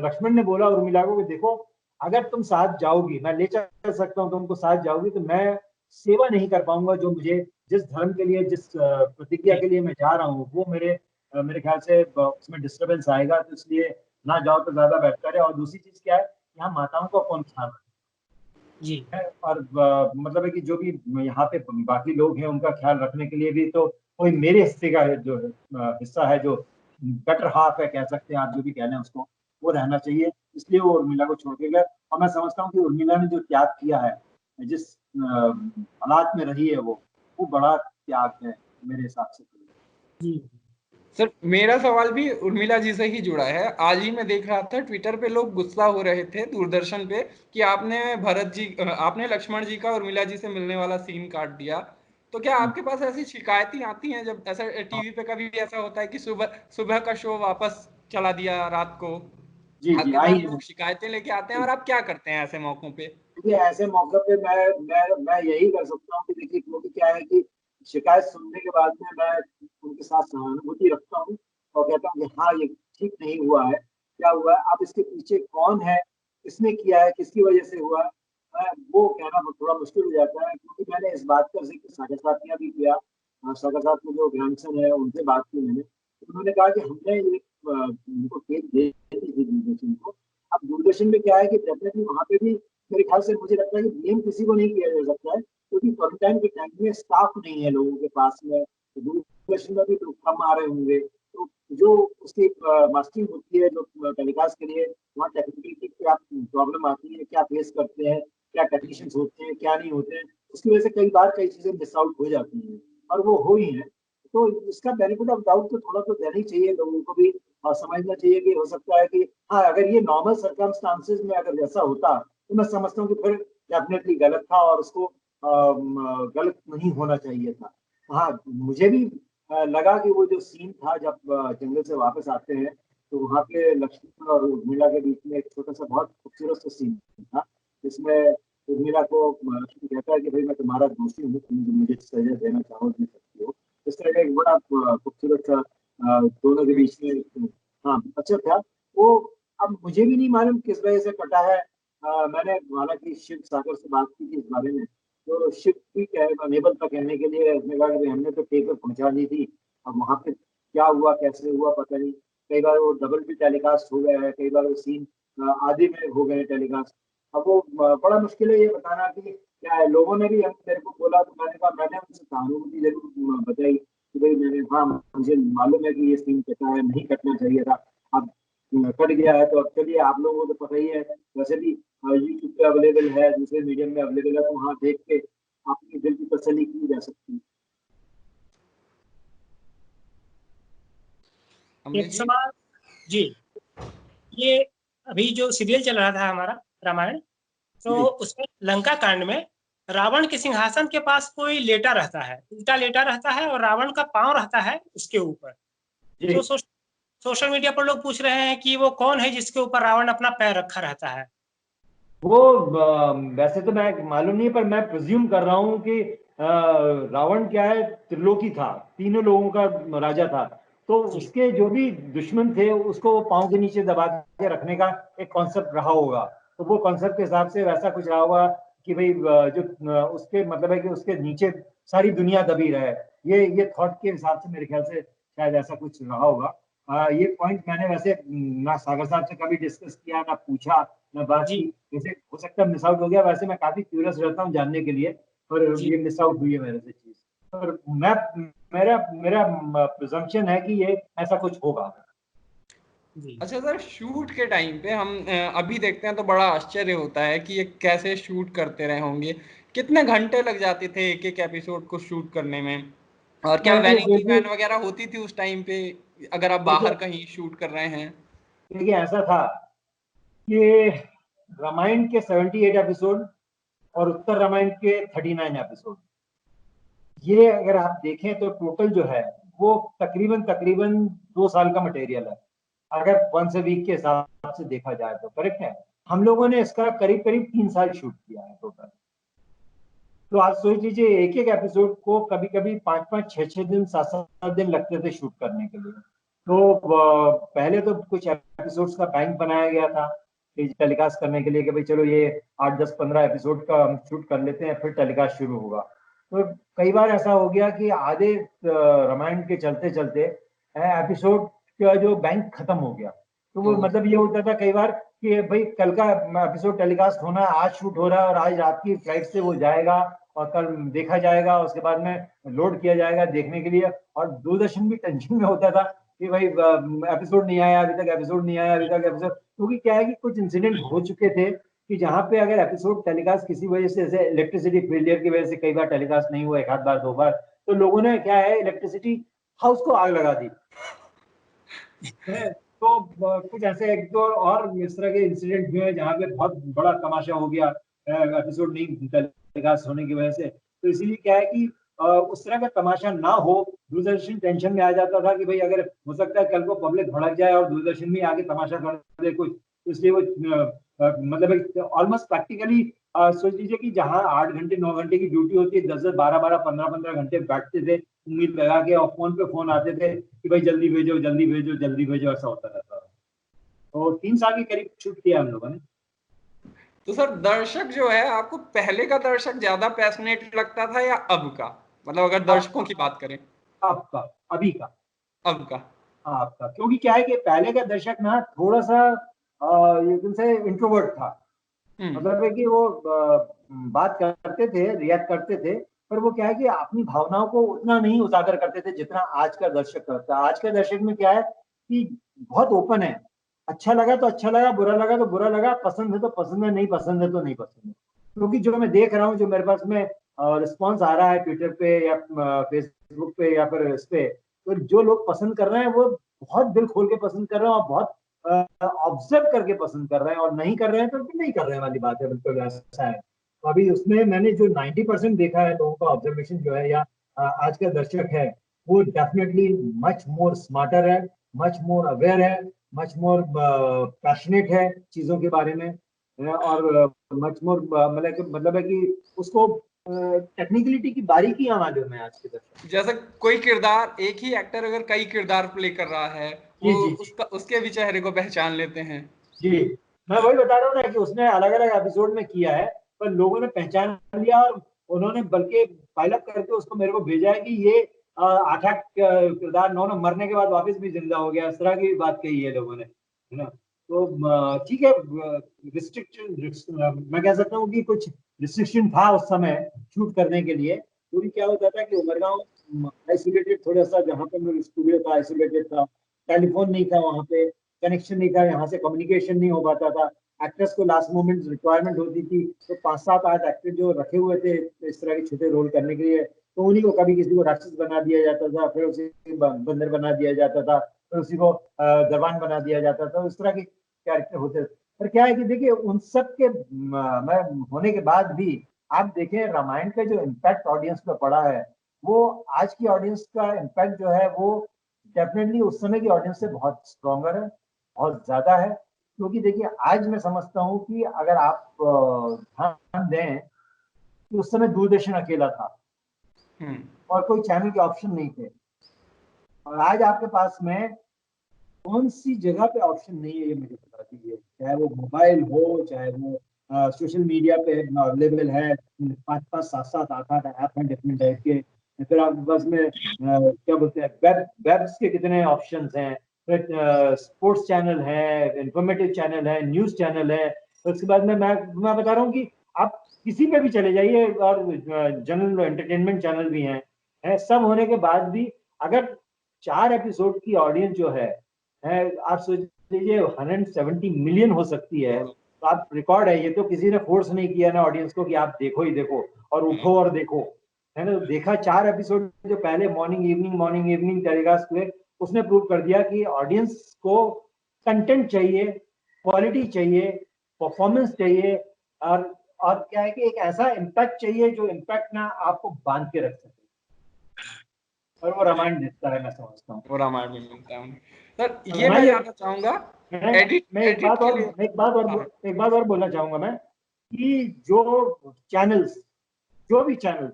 लक्ष्मण ने बोला उर्मिला को कि देखो, अगर तुम साथ जाओगी, मैं ले चल सकता हूँ तुमको, साथ जाओगी तो मैं सेवा नहीं कर पाऊंगा, जो मुझे जिस धर्म के लिए, जिस प्रतिज्ञा जी के लिए मैं जा रहा हूँ, वो मेरे ख्याल से उसमें डिस्टरबेंस आएगा, तो इसलिए ना जाओ तो ज्यादा बेहतर है। और दूसरी चीज क्या है, यहाँ माताओं का कौन ख्याल जी है, और मतलब है कि जो भी यहाँ पे बाकी लोग हैं उनका ख्याल रखने के लिए भी तो कोई मेरे हिस्से का जो हिस्सा है, जो बेटर हाफ है कह सकते हैं आप, जो भी कह लें उसको, वो रहना चाहिए। इसलिए वो उर्मिला को छोड़ के गए, और मैं समझता हूँ कि उर्मिला ने जो त्याग किया है, जिस हालात में रही है वो बड़ा त्याग है मेरे हिसाब से। जी सर मेरा सवाल भी उर्मिला जी से ही जुड़ा है। आज ही मैं देख रहा था ट्विटर पे लोग गुस्सा हो रहे थे दूरदर्शन पे कि आपने लक्ष्मण जी का उर्मिला जी से मिलने वाला सीन काट दिया। तो क्या आपके पास ऐसी शिकायतें आती हैं जब ऐसा टीवी पे कभी भी ऐसा होता है कि सुबह सुबह का शो वापस चला दिया रात को? जी जी, आपके आई पास है। लोग शिकायतें लेके आते हैं और आप क्या करते हैं ऐसे मौकों पे? देखिए, ऐसे मौके पे मैं यही कर सकता हूँ कि देखिए, क्योंकि क्या है कि शिकायत सुनने के बाद में मैं उनके साथ सहानुभूति रखता हूँ, और कहता हूँ कि हाँ, ये ठीक नहीं हुआ है, क्या हुआ है, अब इसके पीछे कौन है, किसने किया है, किसकी वजह से हुआ है, वो कहना थोड़ा मुश्किल हो जाता है। क्योंकि मैंने इस बात का जिक्र सागर साहब ने भी किया, सागर साहब के जो ग्रैंडसन है उनसे बात की मैंने, तो उन्होंने कहा कि हमने ये उनको टेप दे दी थी दूरदर्शन को। अब दूरदर्शन में क्या है कि डेफिनेटली वहाँ पे भी मेरे ख्याल से, मुझे लगता है कि ब्लेम किसी को नहीं किया जा सकता है, क्योंकि क्वारंटाइन के टाइम में स्टाफ नहीं है लोगों के पास में, तो दूरदर्शन में भी तो कम आ रहे होंगे, तो जो उसकी मास्टरिंग होती है, जो टेलीकास्ट के लिए वहाँ टेक्निकली क्या प्रॉब्लम आती है, क्या फेस करते हैं, क्या टेक्नीशियंस होते हैं, क्या नहीं होते हैं, उसकी वजह से कई बार कई चीजें मिस आउट हो जाती हैं, और वो हो ही है। तो इसका बेनिफिट ऑफ डाउट तो थोड़ा तो देना ही चाहिए लोगों को भी, और समझना चाहिए कि हो सकता है कि हाँ, अगर ये नॉर्मल सर्कमस्टांसेस में अगर जैसा होता, तो मैं समझता हूँ कि फिर डेफिनेटली गलत था, और उसको गलत नहीं होना चाहिए था। हाँ, मुझे भी लगा कि वो जो सीन था जब जंगल से वापस आते हैं, तो वहाँ पे लक्ष्मण और उर्मिला के बीच में एक छोटा सा बहुत खूबसूरत सा सीन था, जिसमें उर्मिला को लक्ष्मण कहता है कि भाई मैं तुम्हारा दोषी हूँ, तुम मुझे सजा देना चाहो दे सकती हो। इस तरह का एक बड़ा खूबसूरत सा दोनों के बीच में, हाँ, अच्छा था वो। अब मुझे भी नहीं मालूम किस वजह से कटा है। मैंने हालांकि शिव सागर से बात की थी इस बारे में, तो शिव भी अनेबल था कहने के लिए, उसने कहा कि हमने तो टेप पहुंचा दी थी, अब वहां पे क्या हुआ कैसे हुआ पता नहीं। कई बार वो डबल भी टेलीकास्ट हो गया है, कई बार वो सीन आधे में हो गए टेलीकास्ट, अब वो बड़ा मुश्किल है ये बताना कि क्या है। लोगों ने भी मेरे को बोला तो मैंने कहा, मैंने उनसे सहानुभूति जरूर बताई कि भाई मैंने, हाँ मुझे मालूम है कि ये सीन कटा है, नहीं कटना चाहिए था, अब कट गया है, तो अब चलिए, आप लोगों को तो पता ही है, वैसे भी यूट्यूब पे अवेलेबल है, दूसरे मीडियम में अवेलेबल है, तो वहाँ देख के अपनी दिल की तसल्ली की जा सकती है। अमरीश एक जी। सवाल जी, ये अभी जो सीरियल चल रहा था हमारा रामायण, तो जी उसमें लंका कांड में रावण के सिंहासन के पास कोई लेटा रहता है, उल्टा लेटा रहता है, और रावण का पांव रहता है उसके ऊपर। जी। तो सोशल मीडिया पर लोग पूछ रहे हैं कि वो कौन है जिसके ऊपर रावण अपना पैर रखा रहता है। वो वैसे तो मैं मालूम नहीं, पर मैं प्रिज्यूम कर रहा हूँ कि रावण क्या है, त्रिलोकी था, तीनों लोगों का राजा था, तो जी उसके जो भी दुश्मन थे उसको वो पाँव के नीचे दबा के रखने का एक कॉन्सेप्ट रहा होगा। तो वो कॉन्सेप्ट के हिसाब से वैसा कुछ रहा होगा कि भाई जो उसके मतलब है कि उसके नीचे सारी दुनिया दबी रहे। ये थॉट के हिसाब से मेरे ख्याल से शायद ऐसा कुछ रहा होगा। ये पॉइंट मैंने वैसे ना सागर साहब से कभी डिस्कस किया, ना पूछा, ना बात जी की। जैसे हो सकता है मिस आउट हो गया, वैसे मैं काफी क्यूरियस रहता हूँ जानने के लिए, पर जी ये मिस आउट हुई है मेरे से चीज। पर मैं मेरा मेरा प्रिजम्पशन है कि ये ऐसा कुछ होगा। जी अच्छा सर, शूट के टाइम पे हम अभी देखते हैं तो बड़ा आश्चर्य होता है कि ये कैसे शूट करते रहे होंगे। कितने घंटे लग जाते थे एक एक एपिसोड को शूट करने में? और क्या नहीं, वैनिटी वैन वगैरह होती थी उस टाइम पे, अगर आप देखिए बाहर कहीं शूट कर रहे हैं? देखिए ऐसा था कि रामायण के 78 एपिसोड और उत्तर रामायण के 39 एपिसोड, ये अगर आप देखें तो टोटल जो है वो तकरीबन तकरीबन 2 साल का मटेरियल है, अगर वंस अ वीक के हिसाब से देखा जाए तो। करेक्ट है। हम लोगों ने इसका करीब करीब 3 साल शूट किया है टोटल। तो आप सोच लीजिए, एक एक एपिसोड को कभी कभी 5 5 6 6 दिन 7 7 दिन लगते थे शूट करने के लिए। तो पहले तो कुछ एपिसोड्स का बैंक बनाया गया था टेलीकास्ट करने के लिए कि भाई चलो ये 8 10 15 एपिसोड का हम शूट कर लेते हैं, फिर टेलीकास्ट शुरू होगा। तो कई बार ऐसा हो गया कि आधे रामायण के चलते चलते एपिसोड का जो बैंक खत्म हो गया। तो वो ओह। मतलब ये होता था कई बार कि भाई कल का एपिसोड टेलीकास्ट होना है, आज शूट हो रहा है और आज रात की फ्लाइट से वो जाएगा और कल देखा जाएगा, उसके बाद में लोड किया जाएगा देखने के लिए। और दूरदर्शन भी टेंशन में होता था कि भाई एपिसोड नहीं आया अभी तक, एपिसोड नहीं आया अभी तक, एपिसोड, क्योंकि क्या है कि कुछ इंसिडेंट हो चुके थे कि जहां पे अगर एपिसोड टेलीकास्ट किसी वजह से, जैसे इलेक्ट्रिसिटी फेलियर की वजह से कई बार टेलीकास्ट नहीं हुआ, एक आध बार दो बार, तो लोगों ने क्या है इलेक्ट्रिसिटी हाउस को आग लगा दी है। तो कुछ ऐसे एक दो और इस तरह के इंसिडेंट हुए हैं जहाँ पे बहुत बड़ा तमाशा हो गया एपिसोड नहीं टेलीकास्ट होने की वजह से। तो इसीलिए क्या है कि उस तरह का तमाशा ना हो, दूरदर्शन टेंशन में आ जाता था कि भाई अगर हो सकता है कल को पब्लिक भड़क जाए और दूरदर्शन भी आगे तमाशा कर दे कुछ, तो इसलिए वो मतलब ऑलमोस्ट प्रैक्टिकली सोच लीजिए कि जहाँ 8 घंटे 9 घंटे की ड्यूटी होती है, 10 10 12 12 15 15 घंटे बैठते थे उम्मीद लगा के, और फोन पे फोन आते थे कि भाई जल्दी भेजो जल्दी भेजो जल्दी भेजो, ऐसा होता रहता था। तो 3 साल के करीब शूट किया हम लोगों ने। तो सर, दर्शक जो है, आपको पहले का दर्शक ज्यादा पैशनेट लगता था या अब का? मतलब अगर दर्शकों की बात करें, आपका, अभी का, अब का? आपका, क्योंकि क्या है कि पहले का दर्शक ना थोड़ा सा ये से इंट्रोवर्ट था। हम्म। मतलब है कि वो बात करते थे, रिएक्ट करते थे, पर वो क्या है कि अपनी भावनाओं को उतना नहीं उजागर करते थे जितना आज का दर्शक करता है। आज का दर्शक में क्या है कि बहुत ओपन है, अच्छा लगा तो अच्छा लगा, बुरा लगा तो बुरा लगा, पसंद है तो पसंद है, नहीं पसंद है तो नहीं पसंद है। क्योंकि जो मैं देख रहा हूँ, जो मेरे पास में रिस्पॉन्स आ रहा है ट्विटर पे या फेसबुक पे या फिर इस पे, तो जो लोग पसंद कर रहे हैं वो बहुत दिल खोल के पसंद कर रहे हैं और बहुत ऑब्जर्व करके पसंद कर रहे हैं, और नहीं कर रहे हैं तो नहीं कर रहे हैं वाली बात है, बिल्कुल ऐसा है। तो अभी उसमें मैंने जो 90% देखा है लोगों का ऑब्जर्वेशन जो है, या आज का दर्शक है, वो डेफिनेटली मच मोर स्मार्टर है, मच मोर अवेयर है, मच मोर पैशनेट है चीजों के बारे में, और मच मोर मतलब है कि उसको टेक्निकलिटी की बारीकियां मालूम है आज के दर्शक। जैसे कोई किरदार, एक ही एक्टर अगर कई किरदार प्ले कर रहा है, जी वो जी जी उसका, उसके भी चेहरे को पहचान लेते हैं। जी। मैं वही बता रहा हूँ ना कि उसने अलग अलग एपिसोड में किया है, पर लोगों ने पहचान लिया, और उन्होंने बल्कि पायलअप करके उसको मेरे को भेजा है कि ये आठ आठ किरदार नौ नौ मरने के बाद वापस भी जिंदा हो गया, इस तरह की बात कही है लोगों ने, है ना। तो ठीक है, रिस्ट्रिक्शन मैं कह सकता हूँ कि कुछ रिस्ट्रिक्शन था उस समय शूट करने के लिए। क्योंकि क्या होता था कि उमरगांव आइसोलेटेड थोड़ा सा, जहाँ पे मेरा स्टूडियो था आइसोलेटेड था, टेलीफोन नहीं था वहाँ पे, कनेक्शन नहीं था, यहाँ से कम्युनिकेशन नहीं हो पाता था। एक्टर्स को लास्ट मोमेंट रिक्वायरमेंट होती थी, तो 5-7-8 एक्टर जो रखे हुए थे इस तरह के छोटे रोल करने के लिए, तो उन्हीं को कभी किसी को राक्षस बना दिया जाता था, फिर उसी बंदर बना दिया जाता था, फिर उसी को दरबान बना दिया जाता था। इस तरह के कैरेक्टर होते थे। पर क्या है कि देखिए उन सब के मैं होने के बाद भी आप देखें रामायण का जो इम्पैक्ट ऑडियंस पे पड़ा है, वो आज की ऑडियंस का इम्पैक्ट जो है वो डेफिनेटली उस समय की ऑडियंस से बहुत स्ट्रॉन्गर है, बहुत ज्यादा है। क्योंकि देखिए आज मैं समझता हूँ कि अगर आप ध्यान दें कि उस समय दूरदर्शन अकेला था और कोई चैनल के ऑप्शन नहीं थे, और आज आपके पास में कौन सी जगह पे ऑप्शन नहीं है ये मुझे बता दीजिए। चाहे वो मोबाइल हो, चाहे वो सोशल मीडिया पे अवेलेबल है, 5-5, 7-7, 8-8 ऐप हैं डिफरेंट टाइप के। फिर आपके पास में क्या बोलते हैं, वेब्स के कितने ऑप्शंस हैं, फिर स्पोर्ट्स चैनल है, इंफॉर्मेटिव चैनल है, न्यूज चैनल है। तो उसके बाद में मैं बता रहा हूँ कि आप किसी पे भी चले जाइए, और जनरल एंटरटेनमेंट चैनल भी हैं, सब होने के बाद भी अगर 4 एपिसोड की ऑडियंस जो है आप सोच लीजिए 170 मिलियन हो सकती है, तो आप रिकॉर्ड है, ये तो किसी ने फोर्स नहीं किया ना ऑडियंस को कि आप देखो ही देखो और उठो और देखो, है ना। देखा 4 एपिसोड जो पहले मॉर्निंग इवनिंग टेलीकास्ट हुए, उसने प्रूव कर दिया कि ऑडियंस को कंटेंट चाहिए, क्वालिटी चाहिए, परफॉर्मेंस चाहिए, और क्या है कि एक ऐसा इम्पैक्ट चाहिए जो इम्पैक्ट ना आपको बांध के रख सके, और वो रामायण देता है, मैं समझता हूँ। वो रामायण में मिलता है सर। ये मैं जानना चाहूंगा, मैं एक बात और बोलना चाहूंगा मैं, कि जो चैनल्स, जो भी चैनल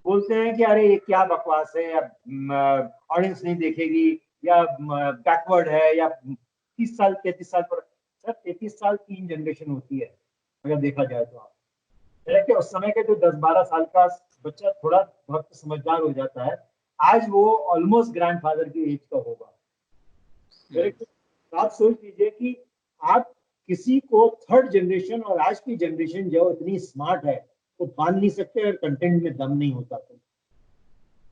बोलते हैं कि अरे ये क्या बकवास है, या ऑडियंस नहीं देखेगी, या बैकवर्ड है, या 30 साल 33 साल पर, सर 33 साल 3 जनरेशन होती है अगर देखा जाए तो। आप कि उस समय के जो 10-12 साल का बच्चा थोड़ा बहुत समझदार हो जाता है, आज वो ऑलमोस्ट ग्रैंडफादर की एज का होगा। आप सोच लीजिए कि आप किसी को थर्ड जनरेशन और आज की जनरेशन जो इतनी स्मार्ट है वो बांध नहीं सकते अगर कंटेंट में दम नहीं होता तो।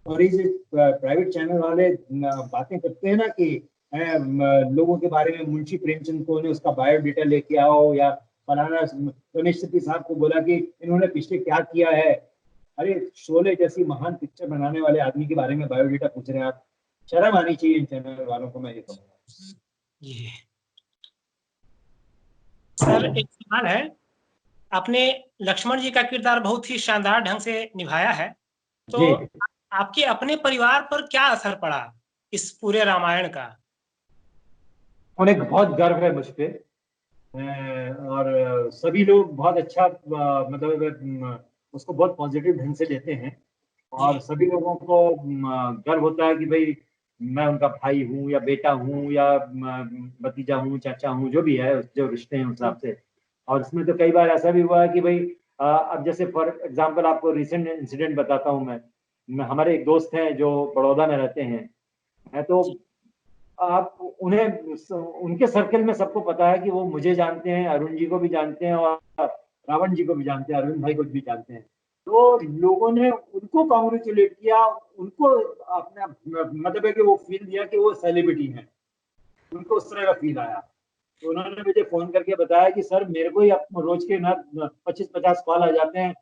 और ये प्राइवेट चैनल वाले बातें करते हैं ना कि लोगों के बारे में, मुंशी प्रेमचंद को ने उसका बायोडेटा लेके आओ, या फलाना गणेश शेट्टी साहब को बोला कि इन्होंने पिछले क्या किया है। अरे शोले जैसी महान पिक्चर बनाने वाले आदमी के बारे में बायोडेटा पूछ रहे हैं आप, शर्म आनी चाहिए इन चैनल वालों को, मैं ये कहूँगा। सर एक सवाल है, आपने लक्ष्मण जी का किरदार बहुत ही शानदार ढंग से निभाया है, तो आपके अपने परिवार पर क्या असर पड़ा इस पूरे रामायण का? उन्हें बहुत गर्व है मुझ पे, और सभी लोग बहुत अच्छा मतलब उसको बहुत पॉजिटिव ढंग से लेते हैं, और सभी लोगों को गर्व होता है कि भाई मैं उनका भाई हूँ, या बेटा हूँ, या भतीजा हूँ, चाचा हूँ, जो भी है जो रिश्ते हैं उस हिसाब से। और इसमें तो कई बार ऐसा भी हुआ है कि भाई अब जैसे फॉर एग्जांपल आपको रिसेंट इंसिडेंट बताता हूँ मैं हमारे एक दोस्त हैं जो बड़ौदा में रहते हैं, तो आप उन्हें उनके सर्कल में सबको पता है कि वो मुझे जानते हैं, अरुण जी को भी जानते हैं, और रावण जी को भी जानते हैं, अरविंद भाई को भी जानते हैं। तो लोगों ने उनको कॉन्ग्रेचुलेट किया, उनको अपना मतलब है कि वो फील दिया कि वो सेलिब्रिटी हैं, उनको उस तरह का फील आया। तो उन्होंने मुझे फोन करके बताया कि सर मेरे को ही रोज के ना 25-50 कॉल आ जाते हैं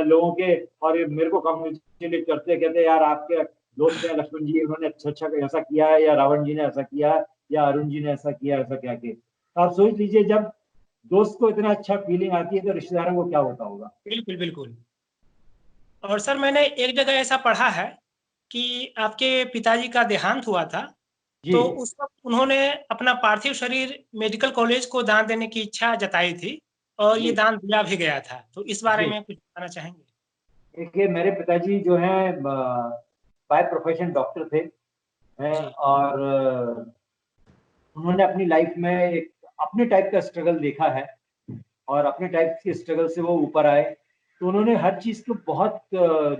लोगों के, और मेरे को कॉन्ग्रेचुलेट करते, कहते यार आपके दोस्त हैं लक्ष्मण जी, उन्होंने अच्छा ऐसा किया है, या रावण जी ने ऐसा किया है, या अरुण जी ने ऐसा किया, ऐसा क्या के। तो आप सोच लीजिए जब दोस्त को इतना अच्छा फीलिंग आती है तो रिश्तेदारों को क्या होता होगा। बिल्कुल बिल्कुल। और सर मैंने एक जगह ऐसा पढ़ा है कि आपके पिताजी का देहांत हुआ था, तो उस वक्त उन्होंने अपना पार्थिव शरीर मेडिकल कॉलेज को दान देने की इच्छा जताई थी, और ये दान दिया भी गया था, तो इस बारे में कुछ बताना चाहेंगे? देखिए मेरे पिताजी जो हैं बाय प्रोफेशन डॉक्टर थे, और उन्होंने अपनी लाइफ में एक अपने टाइप का स्ट्रगल देखा है, और अपने टाइप के स्ट्रगल से वो ऊपर आए। तो उन्होंने हर चीज को बहुत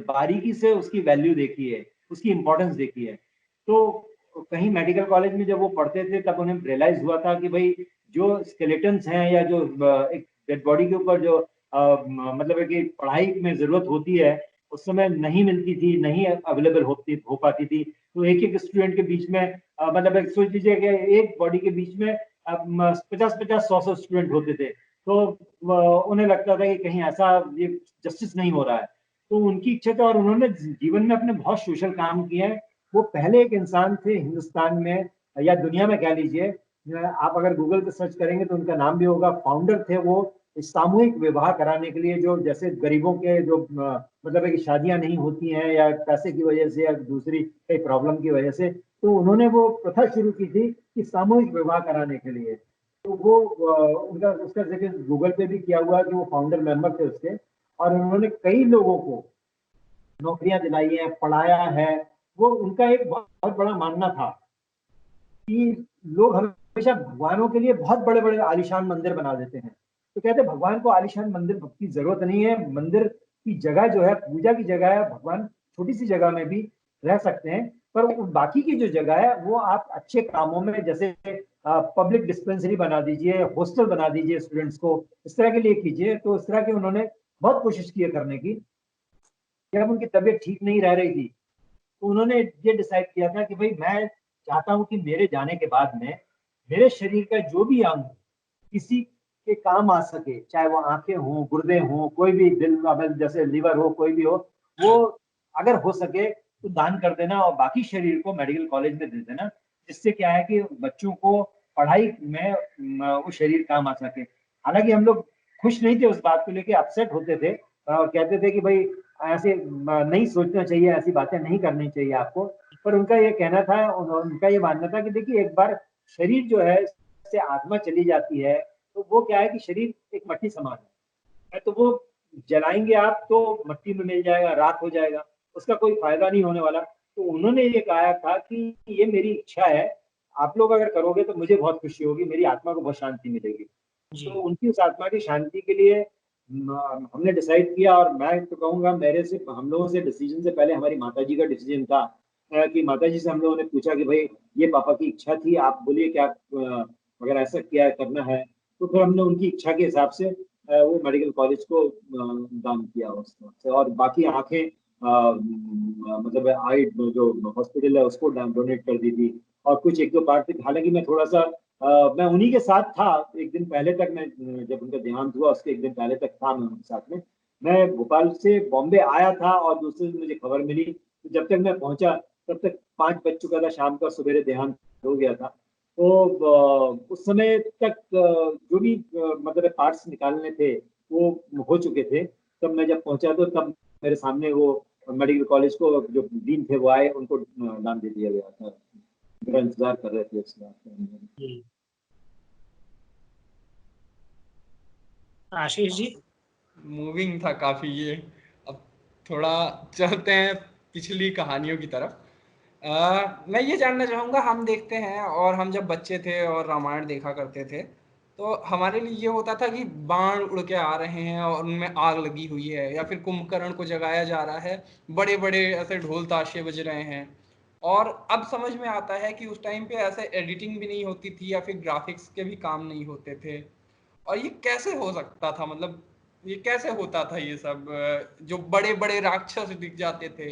बारीकी से उसकी वैल्यू देखी है, उसकी इम्पोर्टेंस देखी है। तो कहीं मेडिकल कॉलेज में जब वो पढ़ते थे तब उन्हें रियलाइज हुआ था कि भाई जो स्केलेटन्स हैं या जो एक डेड बॉडी के ऊपर जो मतलब है कि पढ़ाई में जरूरत होती है उस समय नहीं मिलती थी, नहीं अवेलेबल हो पाती थी। तो एक एक स्टूडेंट के बीच में मतलब एक सोच लीजिए कि एक बॉडी के बीच में 50-50, 100 स्टूडेंट होते थे। तो उन्हें लगता था कि कहीं ऐसा ये जस्टिस नहीं हो रहा है। तो उनकी इच्छा था और उन्होंने जीवन में अपने बहुत सोशल काम किए हैं। वो पहले एक इंसान थे हिंदुस्तान में या दुनिया में कह लीजिए, आप अगर गूगल पे सर्च करेंगे तो उनका नाम भी होगा। फाउंडर थे वो सामूहिक विवाह कराने के लिए, जो जैसे गरीबों के जो मतलब है कि शादियां नहीं होती हैं या पैसे की वजह से या दूसरी कई प्रॉब्लम की वजह से, तो उन्होंने वो प्रथा शुरू की थी कि सामूहिक विवाह कराने के लिए। तो वो उनका उसका जिक्र गूगल पे भी किया हुआ है कि वो फाउंडर मेंबर थे उसके, और उन्होंने कई लोगों को नौकरियां दिलाई हैं, पढ़ाया है। वो उनका एक बहुत बड़ा मानना था कि लोग हमेशा भगवानों के लिए बहुत बड़े बड़े आलीशान मंदिर बना देते हैं। तो कहते हैं भगवान को आलीशान मंदिर की जरूरत नहीं है। मंदिर की जगह जो है पूजा की जगह है, भगवान छोटी सी जगह में भी रह सकते हैं। पर बाकी की जो जगह है वो आप अच्छे कामों में, जैसे पब्लिक डिस्पेंसरी बना दीजिए, हॉस्टल बना दीजिए स्टूडेंट्स को, इस तरह के लिए कीजिए। तो इस तरह की उन्होंने बहुत कोशिश की है करने की। जब उनकी तबीयत ठीक नहीं रह रही थी तो उन्होंने ये डिसाइड किया था कि भाई मैं चाहता हूं कि मेरे जाने के बाद में मेरे शरीर का जो भी अंग किसी के काम आ सके, चाहे वो आंखें हों, गुर्दे हों, कोई भी दिल जैसे लीवर हो, कोई भी हो, वो अगर हो सके तो दान कर देना और बाकी शरीर को मेडिकल कॉलेज में दे देना। जिससे क्या है कि बच्चों को पढ़ाई में वो शरीर काम आ सके। हालांकि हम लोग खुश नहीं थे उस बात को लेके, अपसेट होते थे और कहते थे कि भाई ऐसे नहीं सोचना चाहिए, ऐसी बातें नहीं करनी चाहिए आपको। पर उनका ये कहना था, उनका ये मानना था कि देखिए एक बार शरीर जो है से आत्मा चली जाती है तो वो क्या है कि शरीर एक मट्टी समान है, तो वो जलाएंगे आप तो मट्टी में मिल जाएगा, राख हो जाएगा, उसका कोई फायदा नहीं होने वाला। तो उन्होंने ये कहा था कि ये मेरी इच्छा है, आप लोग अगर करोगे तो मुझे बहुत खुशी होगी, मेरी आत्मा को बहुत शांति मिलेगी। तो उनकी उस आत्मा की शांति के लिए हमने डिसाइड किया। और मैं तो कहूँगा मेरे से, हम लोगों से डिसीजन से पहले हमारी माताजी का डिसीजन था कि माताजी से हम लोगों ने पूछा कि भाई ये पापा की इच्छा थी, आप बोलिए क्या अगर ऐसा क्या करना है। तो फिर हमने उनकी इच्छा के हिसाब से वो मेडिकल कॉलेज को दान किया उस तरफ से। और बाकी आंखें मतलब आई जो हॉस्पिटल है उसको डोनेट कर दी थी। और कुछ एक दो पार्ट थे, हालांकि मैं थोड़ा सा मैं उन्हीं के साथ था एक दिन पहले तक। मैं जब उनका देहांत हुआ उसके एक दिन पहले तक था मैं उनके साथ में। मैं भोपाल से बॉम्बे आया था और दूसरे दिन मुझे खबर मिली, तो जब तक मैं पहुंचा तब तक 5 बज चुका था शाम का, सवेरे देहांत हो गया था। तो उस समय तक जो भी मतलब पार्ट्स निकालने थे वो हो चुके थे। तब मैं जब पहुंचा तो तब मेरे सामने वो मेडिकल कॉलेज को जो डीन थे वो आए, उनको नाम दे दिया गया था। मेरा इंतजार कर रहे थे उस बात। आशीष जी। मूविंग था काफी ये। अब थोड़ा चलते हैं पिछली कहानियों की तरफ। मैं ये जानना चाहूँगा, हम देखते हैं और हम जब बच्चे थे और रामायण देखा करते थे तो हमारे लिए ये होता था कि बाण उड़ के आ रहे हैं और उनमें आग लगी हुई है, या फिर कुंभकर्ण को जगाया जा रहा है, बड़े बड़े ऐसे ढोल ताशे बज रहे हैं। और अब समझ में आता है कि उस टाइम पे ऐसे एडिटिंग भी नहीं होती थी या फिर ग्राफिक्स के भी काम नहीं होते थे। और ये कैसे हो सकता था, मतलब ये कैसे होता था ये सब, जो बड़े बड़े राक्षस दिख जाते थे।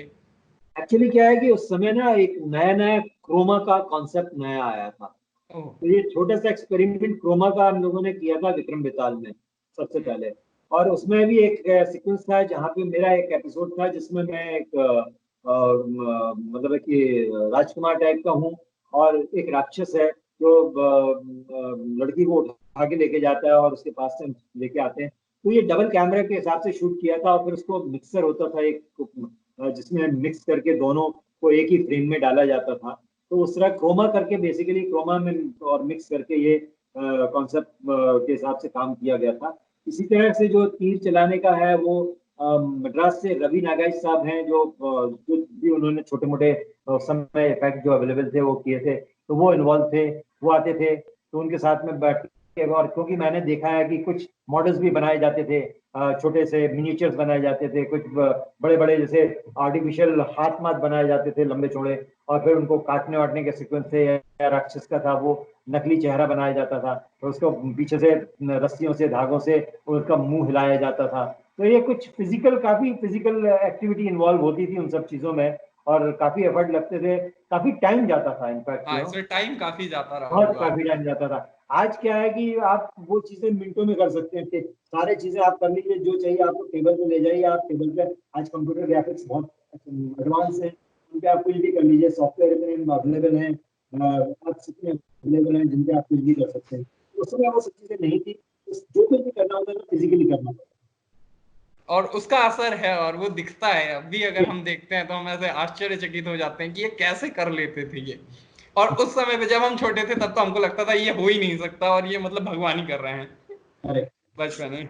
एक्चुअली क्या है कि उस समय ना एक नया नया क्रोमा का कॉन्सेप्ट नया आया था। तो ये छोटा सा एक्सपेरिमेंट क्रोमा का हम लोगों ने किया था विक्रम बेताल में सबसे पहले। और उसमें भी एक सीक्वेंस था जहाँ पे मेरा एक एपिसोड था जिसमें मैं एक मतलब कि राजकुमार टाइप का हूँ और एक राक्षस है जो लड़की को उठा के लेके जाता है और उसके पास से लेके आते हैं। तो ये डबल कैमरे के हिसाब से शूट किया था और फिर उसको मिक्सर होता था एक जिसमें मिक्स करके दोनों को एक ही फ्रेम में डाला जाता था। तो उस तरह क्रोमा करके बेसिकली क्रोमा में और मिक्स करके ये कॉन्सेप्ट के हिसाब से काम किया गया था। इसी तरह से जो तीर चलाने का है वो मद्रास से रवि नागाइच साहब हैं जो भी उन्होंने छोटे मोटे समय इफेक्ट जो अवेलेबल थे वो किए थे, तो वो इन्वॉल्व थे, वो आते थे। तो उनके साथ में बैठ और क्योंकि मैंने देखा है कि कुछ मॉडल्स भी बनाए जाते थे, छोटे से मिनिएचर्स बनाए जाते थे, कुछ बड़े बड़े जैसे आर्टिफिशियल हाथ माथ बनाए जाते थे लंबे चौड़े, और फिर उनको काटने वाटने के सीक्वेंस से, या राक्षस का था वो नकली चेहरा बनाया जाता था, तो उसको पीछे से रस्सियों से धागों से उसका मुंह हिलाया जाता था। तो ये कुछ काफी फिजिकल एक्टिविटी इन्वॉल्व होती थी उन सब चीजों में, और काफी एफर्ट लगते थे, काफी टाइम जाता था इनफैक्ट। हाँ, इसमें टाइम काफी जाता रहा बहुत होगा। काफी टाइम जाता था। आज क्या है कि आप वो चीजें मिनटों में कर सकते हैं, सारे चीजें आप कर लीजिए, जो चाहिए आपको टेबल पे ले जाइए, आप टेबल पे, आज कंप्यूटर ग्राफिक्स बहुत एडवांस है, उन पे आप कुछ भी कर लीजिए, सॉफ्टवेयर इतने अवेलेबल हैं, ऐप्स इतने अवेलेबल हैं जिन पे आप कुछ भी कर सकते हैं। उस समय वो सब चीजें नहीं थी, जो कुछ भी करना होता था फिजिकली करना होता था। और उसका असर है, और वो दिखता है अभी, अगर हम देखते हैं तो हम ऐसे आश्चर्यचकित हो जाते हैं कि ये कैसे कर लेते थे ये। और उस समय पे जब हम छोटे थे तब तो हमको लगता था ये हो ही नहीं सकता, और ये मतलब भगवान ही कर रहे हैं अरे बचपन में।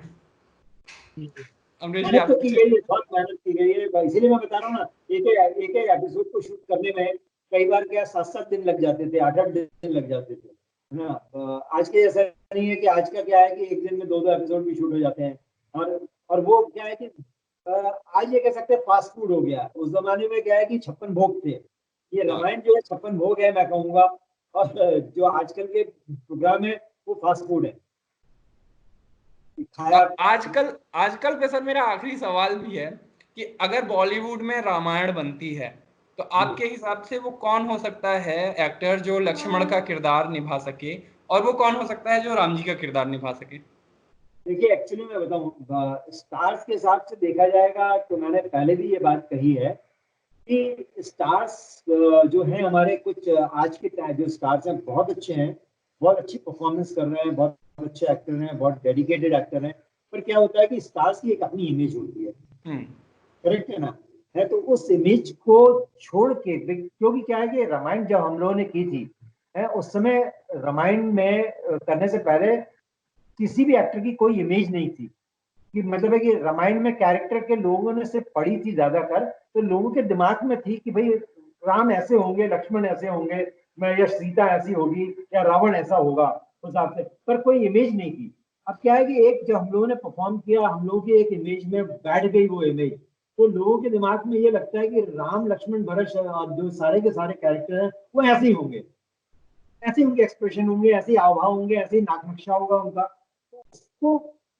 अमरीश जी, मेहनत आप तो की कुछ? गई है, बहुत मेहनत की गई है, इसीलिए मैं बता रहा हूँ ना, एक एपिसोड को शूट करने में कई बार क्या 7-7 दिन लग जाते थे, 8-8 दिन लग जाते थे, है ना। आज के ऐसा नहीं है कि आज का क्या है कि एक दिन में 2-2 एपिसोड भी शूट हो जाते हैं। और वो क्या है कि आज ये कह सकते हैं फास्ट फूड हो गया, उस जमाने में क्या है कि 56 भोग थे। ये हाँ। रामायण जो है 56 भोग है मैं कहूंगा, और जो आजकल के प्रोग्राम है वो फास्ट फूड है, खाया। आजकल आजकल पे सर मेरा आखिरी सवाल भी है कि अगर बॉलीवुड में रामायण बनती है तो आपके हिसाब से वो कौन हो सकता है एक्टर जो लक्ष्मण का किरदार निभा सके, और वो कौन हो सकता है जो राम जी का किरदार निभा सके? देखिए एक्चुअली मैं बताऊं, स्टार्स के हिसाब से देखा जाएगा तो मैंने पहले भी ये बात कही है कि स्टार्स जो हैं हमारे, कुछ आज के जो स्टार्स हैं बहुत अच्छे हैं, बहुत अच्छी परफॉर्मेंस कर रहे हैं, बहुत अच्छे एक्टर हैं, बहुत डेडिकेटेड एक्टर हैं। पर क्या होता है कि स्टार्स की एक अपनी इमेज होती है, हम्म। करेक्ट है ना। है तो उस इमेज को छोड़ के, क्योंकि क्या है कि रामायण जब हम लोगों ने की थी, है उस समय रामायण में करने से पहले किसी भी एक्टर की कोई इमेज नहीं थी, कि मतलब है कि रामायण में कैरेक्टर के लोगों ने सिर्फ पढ़ी थी ज्यादातर, तो लोगों के दिमाग में थी कि भाई राम ऐसे होंगे, लक्ष्मण ऐसे होंगे, मैं या सीता ऐसी होगी, या रावण ऐसा होगा, उस हिसाब से, पर कोई इमेज नहीं थी। अब क्या है कि एक जब हम लोगों ने परफॉर्म किया, हम लोगों की एक इमेज में बैठ गई वो इमेज, तो लोगों के दिमाग में ये लगता है कि राम लक्ष्मण भरत और जो सारे के सारे कैरेक्टर हैं वो ऐसे ही होंगे, ऐसे उनके एक्सप्रेशन होंगे, ऐसे हाव भाव होंगे, ऐसे ही नाक नक्शा होगा उनका। तो उसको,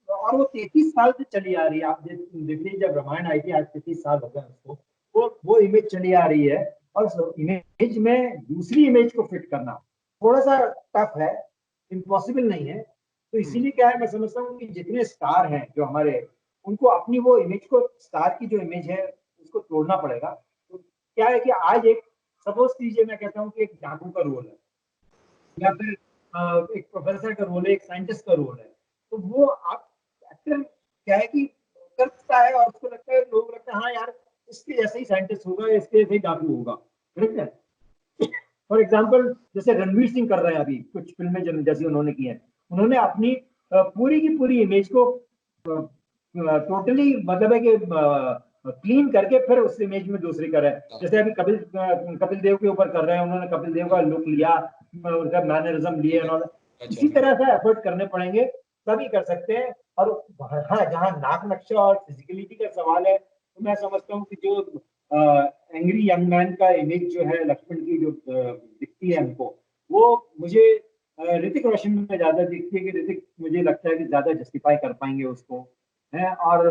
और वो 33 साल से चली आ रही है, आप देख लीजिए जब रामायण आई थी आज 33 साल हो गए उसको, वो इमेज चली आ रही है, और उस इमेज में दूसरी इमेज को फिट करना थोड़ा सा टफ है, इम्पॉसिबल नहीं है। तो इसीलिए क्या है, मैं समझता हूँ कि जितने स्टार हैं जो हमारे, उनको अपनी वो इमेज को, स्टार की जो इमेज है उसको तोड़ना पड़ेगा। तो क्या है कि आज एक, सपोज कीजिए मैं कहता हूँ कि एक डाकू का रोल है, या फिर एक प्रोफेसर का रोल है, एक साइंटिस्ट का रोल है, तो वो आप एक्टर क्या है कि करता है, और उसको लगता है, लोग लगता है हाँ यार इसके जैसे ही साइंटिस्ट होगा, इसके जैसे ही डाकू होगा, करेक्ट है। फॉर एग्जाम्पल जैसे रणवीर सिंह कर रहे हैं अभी कुछ फिल्में जैसी उन्होंने की हैं, उन्होंने अपनी पूरी की पूरी इमेज को टोटली मतलब है कि क्लीन करके फिर उस इमेज में दूसरी कर रहे हैं। जैसे अभी कपिल देव के ऊपर कर रहे हैं, उन्होंने कपिल देव का लुक लिया, उनका मैनरिज्म लिए, इसी तरह से एफर्ट करने पड़ेंगे, तभी कर सकते हैं। और हाँ, जहाँ नाक नक्शा और फिजिकलिटी का सवाल है, तो मैं समझता हूँ कि जो एंग्री यंग मैन का इमेज जो है लक्ष्मण की, जो दिखती है हमको, वो मुझे ऋतिक रोशन में ज्यादा दिखती है, कि ऋतिक मुझे लगता है कि ज्यादा जस्टिफाई कर पाएंगे उसको, है। और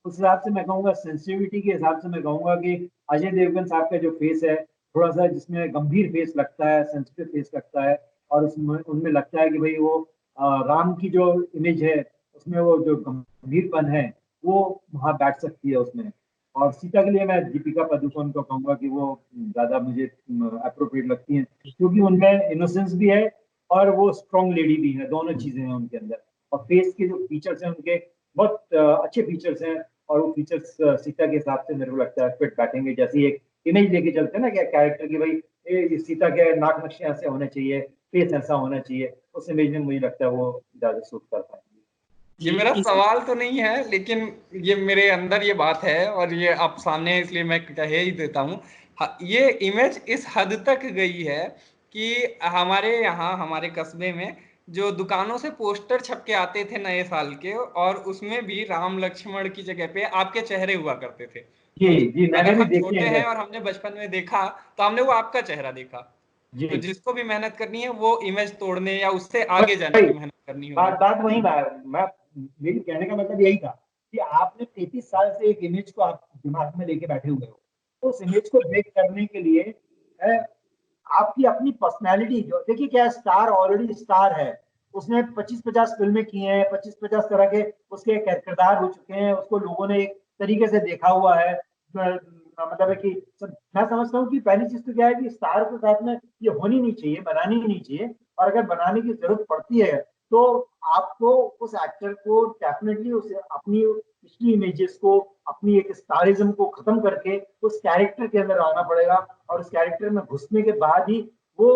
उस हिसाब से मैं कहूँगा, सेंसिटिविटी के हिसाब से मैं कहूँगा कि अजय देवगन साहब का जो फेस है, थोड़ा सा जिसमें गंभीर फेस लगता है, सेंसिटिव फेस लगता है, और उसमें उनमें लगता है कि भाई वो राम की जो इमेज है उसमें वो जो गंभीरपन है वो वहाँ बैठ सकती है उसमें। और सीता के लिए मैं दीपिका पादुकोण को कहूंगा कि वो ज्यादा मुझे अप्रोप्रिएट लगती हैं, क्योंकि उनमें इनोसेंस भी है और वो स्ट्रॉन्ग लेडी भी है, दोनों चीजें हैं उनके अंदर। और फेस के जो फीचर्स हैं उनके बहुत अच्छे फीचर्स हैं, और वो फीचर्स सीता के हिसाब से मेरे को लगता है फिट बैठेंगे। जैसी एक इमेज लेके चलते हैं ना क्या कैरेक्टर की, भाई ये सीता के नाक नक्शे ऐसे होने चाहिए, फेस ऐसा होना चाहिए, उस इमेज में मुझे लगता है वो ज्यादा सूट कर पाएंगे। ये मेरा सवाल तो नहीं है, लेकिन ये मेरे अंदर ये बात है, और ये आप सामने है इसलिए मैं कह ही देता हूँ। ये इमेज इस हद तक गई है कि हमारे यहाँ, हमारे कस्बे में जो दुकानों से पोस्टर छप के आते थे नए साल के, और उसमें भी राम लक्ष्मण की जगह पे आपके चेहरे हुआ करते थे। जी तो जी, मैंने अगर भी हम देखे छोटे हैं हैं वैसे। और हमने बचपन में देखा, तो हमने वो आपका चेहरा देखा। जी, तो जिसको भी मेहनत करनी है वो इमेज तोड़ने या उससे आगे जाने वही की मेहनत करनी होगी। बात बात वही मैं मेरी कहने का मतलब यही था कि आपने 33 साल से एक इमेज को आप दिमाग में लेके बैठे हुए हो। उस इमेज को ब्रेक करने के लिए आपकी अपनी पर्सनैलिटी, जो देखिए क्या स्टार ऑलरेडी स्टार है, उसने 25-50 फिल्में की हैं, 25-50 तरह के उसके किरदार हो चुके हैं, उसको लोगों ने एक तरीके से देखा हुआ है। मतलब है कि मैं समझता हूँ कि पहली चीज तो क्या है कि स्टार के साथ में ये होनी नहीं चाहिए, बनानी नहीं चाहिए, और अगर बनाने की जरूरत पड़ती है तो आपको उस एक्टर को डेफिनेटली उसे अपनी पिछली इमेजेस को, अपनी एक स्टारिज्म को खत्म करके उस कैरेक्टर के अंदर आना पड़ेगा, और उस कैरेक्टर में घुसने के बाद ही वो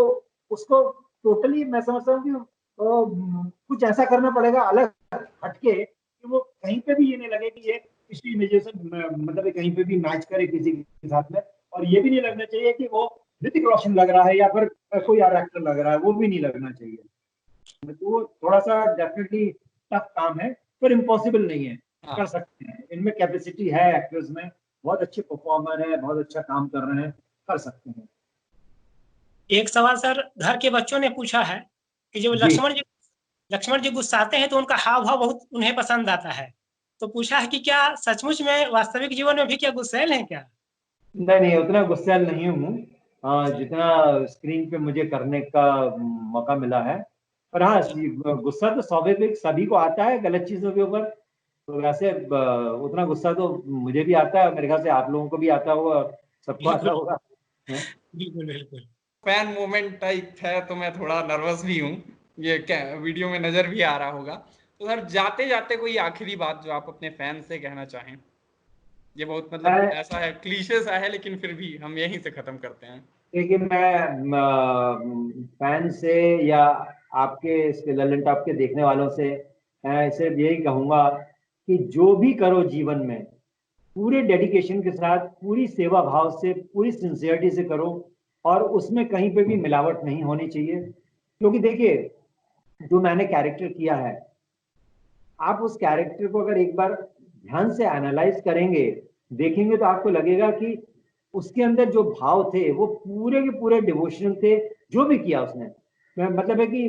उसको टोटली मैं समझता हूँ कि कुछ ऐसा करना पड़ेगा अलग हटके कि वो कहीं पे भी ये नहीं लगे कि ये पिछली इमेजेस से मतलब कहीं पे भी मैच करे किसी के साथ में, और ये भी नहीं लगना चाहिए कि वो ऋतिक रोशन लग रहा है या फिर कोई और एक्टर लग रहा है, वो भी नहीं लगना चाहिए। तो थोड़ा सा डेफिनेटली टफ काम है, पर इम्पॉसिबल नहीं है, कर हाँ, सकते हैं, इनमें कैपेसिटी है, एक्टर्स में बहुत अच्छे परफॉर्मर है, बहुत अच्छा काम कर रहे हैं, कर सकते हैं। एक सवाल सर घर के बच्चों ने पूछा है कि जब जी, लक्ष्मण जी गुस्साते हैं तो उनका हाव भाव बहुत उन्हें पसंद आता है। तो पूछा है कि क्या सचमुच में वास्तविक जीवन में भी क्या गुस्सैल हैं क्या? नहीं नहीं, उतना गुस्सैल नहीं हूँ जितना स्क्रीन पे मुझे करने का मौका मिला है। पर हाँ, गुस्सा तो स्वाभाविक सभी को आता है गलत चीजों के ऊपर। तो वैसे उतना गुस्सा तो मुझे भी आता है, मेरे ख्याल से आप लोगों को भी आता होगा, सबको आता बिल्कुल, होगा। हैं? बिल्कुल, बिल्कुल। फैन मोमेंट टाइप है, तो मैं थोड़ा नर्वस भी हूँ। ये क्या वीडियो में नजर भी आ रहा होगा। तो सर, जाते जाते कोई आखिरी बात जो आप अपने फैन से कहना चाहें। ये बहुत मतलब मैं ऐसा है, क्लीशे सा है, लेकिन फिर भी हम यहीं से खत्म करते हैं। देखिए, मैं फैन से या आपके इसके ललन टॉप के देखने वालों से मैं सिर्फ यही कहूंगा कि जो भी करो जीवन में पूरे डेडिकेशन के साथ, पूरी सेवा भाव से, पूरी सिंसियरिटी से करो, और उसमें कहीं पे भी मिलावट नहीं होनी चाहिए। क्योंकि देखिए, जो मैंने कैरेक्टर किया है, आप उस कैरेक्टर को अगर एक बार ध्यान से एनालाइज करेंगे, देखेंगे, तो आपको लगेगा कि उसके अंदर जो भाव थे वो पूरे के पूरे डिवोशनल थे। जो भी किया उसने, मतलब है कि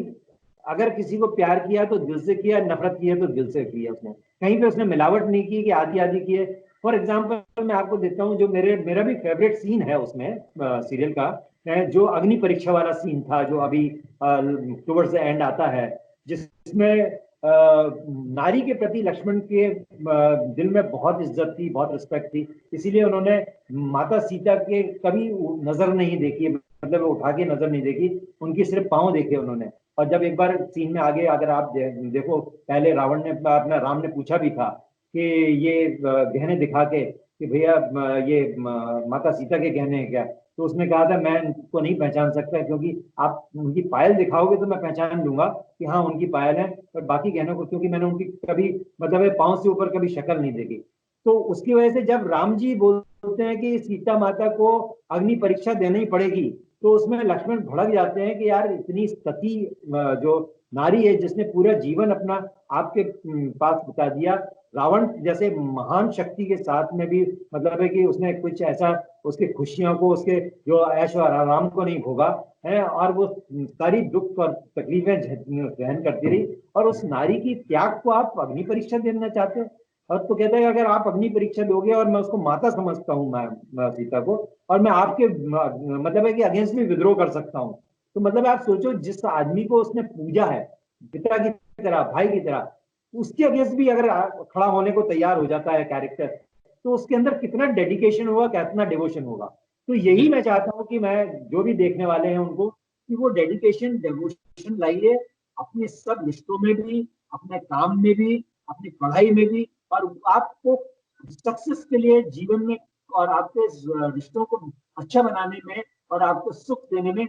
अगर किसी को प्यार किया तो दिल से किया, नफरत की है तो दिल से किया उसने, कहीं पे उसने मिलावट नहीं की कि आधी आधी की है। फॉर एग्जाम्पल मैं आपको देता हूँ, जो मेरा भी फेवरेट सीन है उसमें सीरियल का, जो अग्नि परीक्षा वाला सीन था, जो अभी टुवर्ड्स द एंड आता है, जिसमें नारी के प्रति लक्ष्मण के दिल में बहुत इज्जत थी, बहुत रिस्पेक्ट थी। इसीलिए उन्होंने माता सीता के कभी नजर नहीं देखी, मतलब उठा के नजर नहीं देखी, उनकी सिर्फ पांव देखे उन्होंने। और जब एक बार सीन में आगे अगर आप देखो, पहले रावण ने अपना राम ने पूछा भी था कि ये गहने दिखा के कि भैया ये माता सीता के गहने हैं क्या, तो उसने कहा था मैं उनको नहीं पहचान सकता, क्योंकि आप उनकी पायल दिखाओगे तो मैं पहचान लूंगा कि हाँ उनकी पायल है, पर बाकी गहनों को क्योंकि मैंने उनकी कभी मतलब पांव से ऊपर कभी शक्ल नहीं देखी। तो उसकी वजह से जब राम जी बोलते हैं कि सीता माता को अग्नि परीक्षा देनी ही पड़ेगी, तो उसमें लक्ष्मण भड़क जाते हैं कि यार इतनी सती जो नारी है, जिसने पूरा जीवन अपना आपके पास बिता दिया, रावण जैसे महान शक्ति के साथ में भी मतलब है कि उसने कुछ ऐसा उसके खुशियों को, उसके जो ऐश और आराम को नहीं भोगा है, और वो सारी दुख और तकलीफें सहन करती रही, और उस नारी की त्याग को आप अग्नि परीक्षा देना चाहते हो। और तो कहता है अगर आप अग्नि परीक्षा दोगे, और मैं उसको माता समझता हूँ मैं सीता को, और मैं आपके मतलब है कि अगेंस्ट में विद्रोह कर सकता हूँ, तो मतलब आप सोचो जिस आदमी को उसने पूजा है पिता की तरह, भाई की तरह, उसके अगेंस्ट भी अगर खड़ा होने को तैयार हो जाता है कैरेक्टर, तो उसके अंदर कितना डेडिकेशन होगा, कितना डिवोशन होगा। तो यही मैं चाहता हूँ कि मैं जो भी देखने वाले हैं उनको, कि वो डेडिकेशन डिवोशन लाइए अपने सब रिश्तों में भी, अपने काम में भी, अपनी पढ़ाई में भी, और आपको सक्सेस के लिए जीवन में और आपके रिश्तों को अच्छा बनाने में और आपको सुख देने में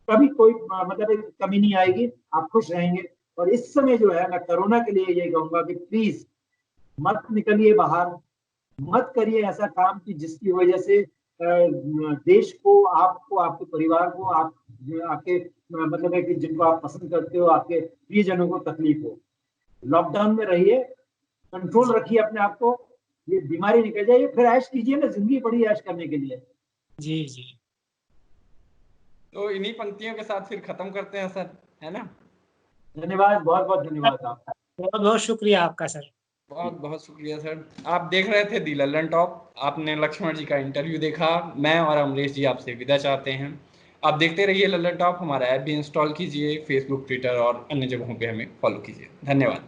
कभी कोई मतलब एक कमी नहीं आएगी, आप खुश रहेंगे। और इस समय जो है मैं कोरोना के लिए ये कहूंगा कि प्लीज मत निकलिए बाहर, मत करिए ऐसा काम कि जिसकी वजह से देश को, आपको, आपके परिवार को आप जो आपके मतलब है कि जिनको आप पसंद करते हो, आपके प्रियजनों को तकलीफ हो। लॉकडाउन में रहिए, कंट्रोल रखिए अपने आप को, ये बीमारी निकल जाइए, फिर ऐश कीजिए ना, जिंदगी पड़ी ऐश करने के लिए। जी जी। तो इन्हीं पंक्तियों के साथ फिर खत्म करते हैं सर, है ना? धन्यवाद, बहुत बहुत धन्यवाद आपका। बहुत बहुत शुक्रिया आपका सर। बहुत बहुत शुक्रिया सर। आप देख रहे थे दी लल्लन टॉप, आपने लक्ष्मण जी का इंटरव्यू देखा। मैं और अमरीश जी आपसे विदा चाहते हैं। आप देखते रहिए लल्लन टॉप, हमारा ऐप भी इंस्टॉल कीजिए, फेसबुक, ट्विटर और अन्य जगहों पे हमें फॉलो कीजिए। धन्यवाद।